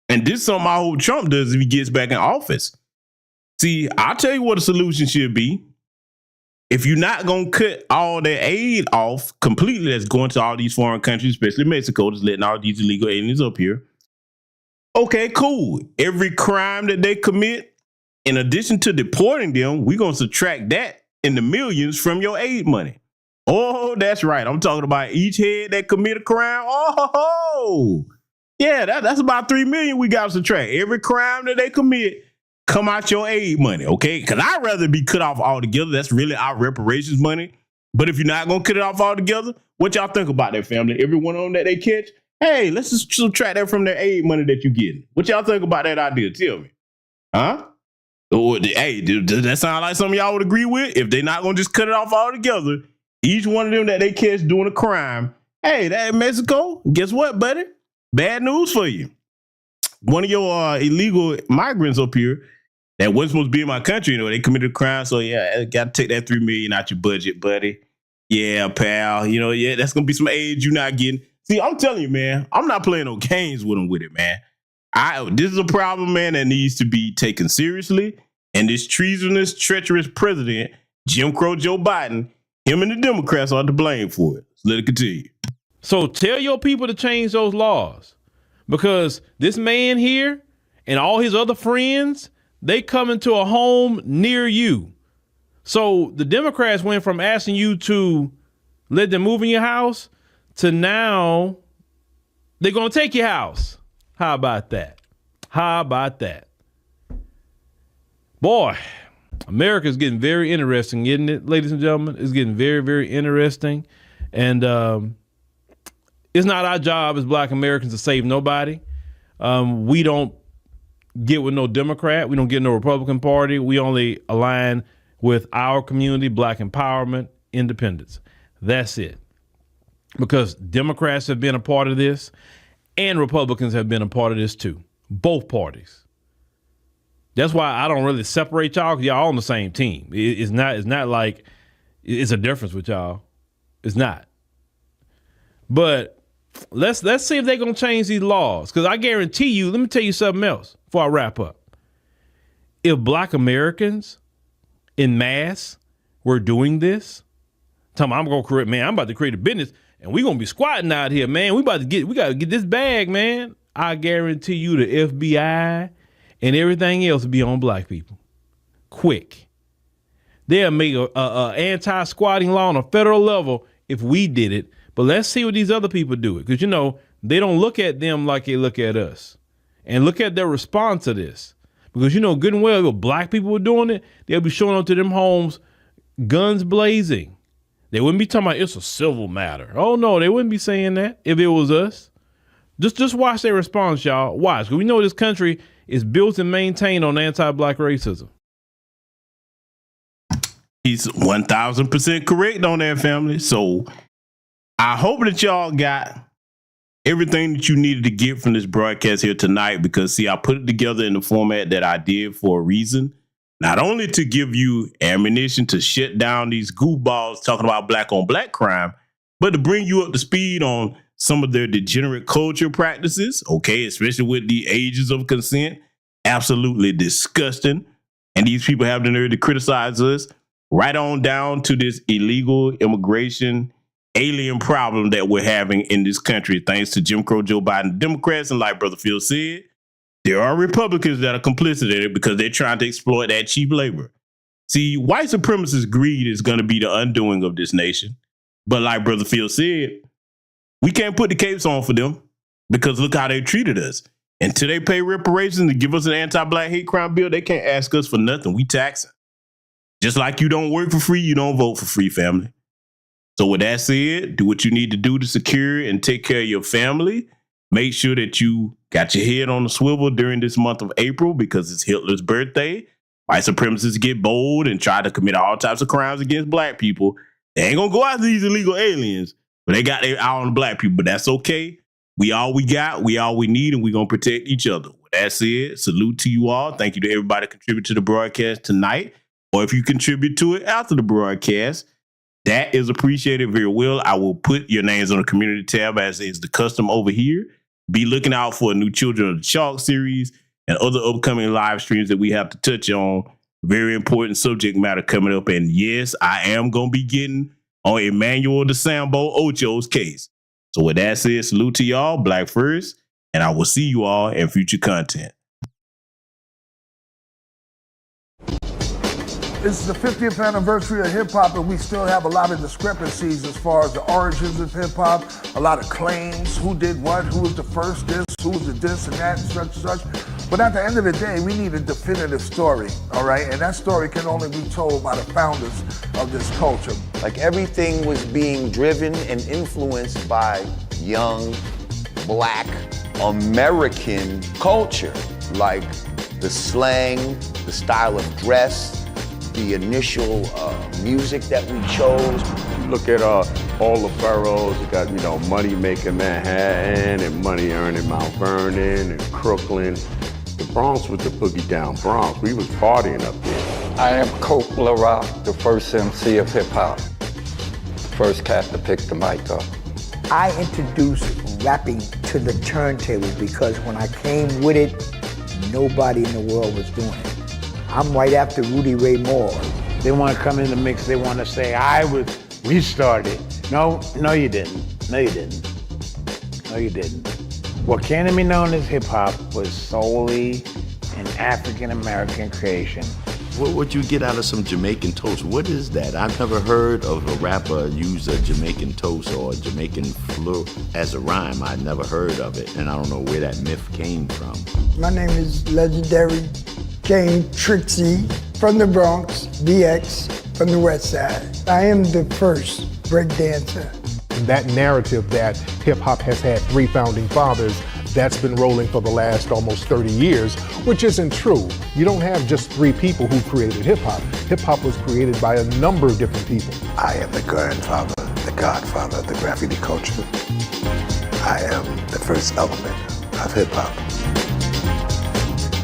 And this is something I hope Trump does if he gets back in office. See, I'll tell you what a solution should be. If you're not going to cut all the aid off completely that's going to all these foreign countries, especially Mexico, just letting all these illegal aliens up here. Okay, cool. Every crime that they commit, in addition to deporting them, we're going to subtract that in the millions from your aid money. Oh, that's right. I'm talking about each head that commit a crime. Oh, yeah, that's about 3 million we got to subtract. Every crime that they commit, come out your aid money, okay? Because I'd rather be cut off altogether. That's really our reparations money. But if you're not going to cut it off altogether, what y'all think about that, family? Every one of them that they catch, hey, let's just subtract that from their aid money that you're getting. What y'all think about that idea? Tell me. Huh? Or, hey, does that sound like something y'all would agree with? If they're not going to just cut it off altogether, each one of them that they catch doing a crime, hey, that in Mexico, guess what, buddy? Bad news for you. One of your illegal migrants up here that wasn't supposed to be in my country, they committed a crime. So yeah, I got to take that $3 million out your budget, buddy. Yeah, pal. Yeah, that's gonna be some aid you're not getting. See, I'm telling you, man, I'm not playing no games with them with it, man. This is a problem, man, that needs to be taken seriously. And this treasonous, treacherous president, Jim Crow Joe Biden, him and the Democrats are to blame for it. So let it continue.
So tell your people to change those laws, because this man here and all his other friends, they come into a home near you. So the Democrats went from asking you to let them move in your house to now they're going to take your house. How about that? Boy, America's getting very interesting, isn't it, ladies and gentlemen? It's getting very, very interesting. And it's not our job as black Americans to save nobody. We don't get with no Democrat. We don't get no Republican Party. We only align with our community, black empowerment, independence. That's it. Because Democrats have been a part of this and Republicans have been a part of this too. Both parties. That's why I don't really separate y'all, because y'all on the same team. It's not like it's a difference with y'all. It's not. But let's see if they're going to change these laws. Because I guarantee you, let me tell you something else before I wrap up. If black Americans in mass were doing this, I'm going to create, man, I'm about to create a business and we gonna be squatting out here, man. We gotta get this bag, man. I guarantee you the FBI and everything else will be on black people. Quick. They'll make a anti-squatting law on a federal level if we did it. But let's see what these other people do it. Because, they don't look at them like they look at us. And look at their response to this. Because, good and well, if black people were doing it, they'll be showing up to them homes, guns blazing. They wouldn't be talking about it's a civil matter. Oh, no, they wouldn't be saying that if it was us. Just watch their response, y'all. Watch. Because we know this country is built and maintained on anti-black racism.
He's 1,000% correct on that, family. So I hope that y'all got everything that you needed to get from this broadcast here tonight, because, see, I put it together in the format that I did for a reason. Not only to give you ammunition to shut down these goofballs talking about black on black crime, but to bring you up to speed on some of their degenerate culture practices, okay, especially with the ages of consent. Absolutely disgusting. And these people have the nerve to criticize us, right on down to this illegal immigration alien problem that we're having in this country, thanks to Jim Crow, Joe Biden, Democrats. And like Brother Phil said, there are Republicans that are complicit in it because they're trying to exploit that cheap labor. See, white supremacist greed is going to be the undoing of this nation. But like Brother Phil said, we can't put the capes on for them, because look how they treated us. Until they pay reparations and give us an anti-black hate crime bill, they can't ask us for nothing. We taxing. Just like you don't work for free, you don't vote for free, family. So with that said, do what you need to do to secure and take care of your family. Make sure that you got your head on the swivel during this month of April, because it's Hitler's birthday. White supremacists get bold and try to commit all types of crimes against black people. They ain't gonna go after these illegal aliens, but they got their eye on the black people. But that's okay. We all we got, we all we need, and we're gonna protect each other. With that said, salute to you all. Thank you to everybody that contributed to the broadcast tonight. Or if you contribute to it after the broadcast, that is appreciated very well. I will put your names on the community tab, as is the custom over here. Be looking out for a new Children of the Chalk series and other upcoming live streams that we have to touch on. Very important subject matter coming up. And yes, I am going to be getting on Emmanuel de Sambo Ocho's case. So with that said, salute to y'all, Black first, and I will see you all in future content.
This is the 50th anniversary of hip-hop, and we still have a lot of discrepancies as far as the origins of hip-hop, a lot of claims, who did what, who was the first this, who was the this and that, and such. But at the end of the day, we need a definitive story, all right? And that story can only be told by the founders of this culture.
Like, everything was being driven and influenced by young, black, American culture. Like the slang, the style of dress, the initial music that we chose.
Look at all the boroughs. You got, Money Making Manhattan and Money Earning Mount Vernon and Crooklyn. The Bronx was the boogie down Bronx. We was partying up there.
I am Coke LaRock, the first MC of hip hop. First cat to pick the mic up.
I introduced rapping to the turntable because when I came with it, nobody in the world was doing it. I'm right after Rudy Ray Moore.
They want to come in the mix. They want to say, we started. No, you didn't. No, you didn't. No, you didn't. What came to be known as hip hop was solely an African-American creation.
What would you get out of some Jamaican toast? What is that? I've never heard of a rapper use a Jamaican toast or a Jamaican fleur as a rhyme. I never heard of it, and I don't know where that myth came from.
My name is legendary King Trixie from the Bronx, BX from the West Side. I am the first breakdancer.
That narrative that hip-hop has had 3 founding fathers, that's been rolling for the last almost 30 years, which isn't true. You don't have just 3 people who created hip-hop. Hip-hop was created by a number of different people.
I am the grandfather, the godfather of the graffiti culture. I am the first element of hip-hop.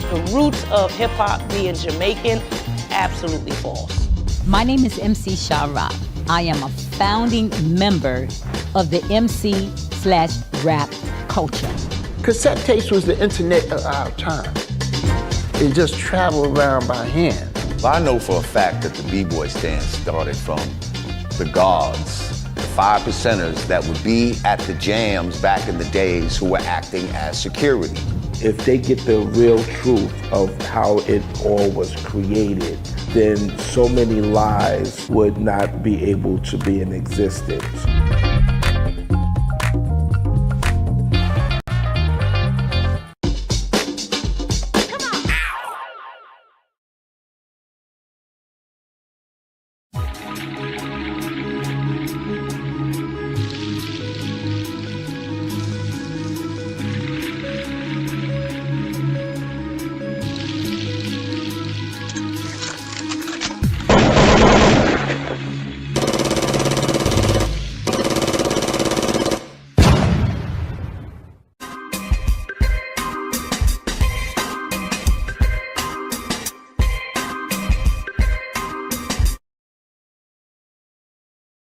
The roots of hip-hop being Jamaican, absolutely false.
My name is MC Sha-Rock. I am a founding member of the MC/rap culture.
Cassette tapes was the internet of our time. It just traveled around by hand.
I know for a fact that the B-boy stand started from the gods, the 5 percenters that would be at the jams back in the days who were acting as security.
If they get the real truth of how it all was created, then so many lies would not be able to be in existence.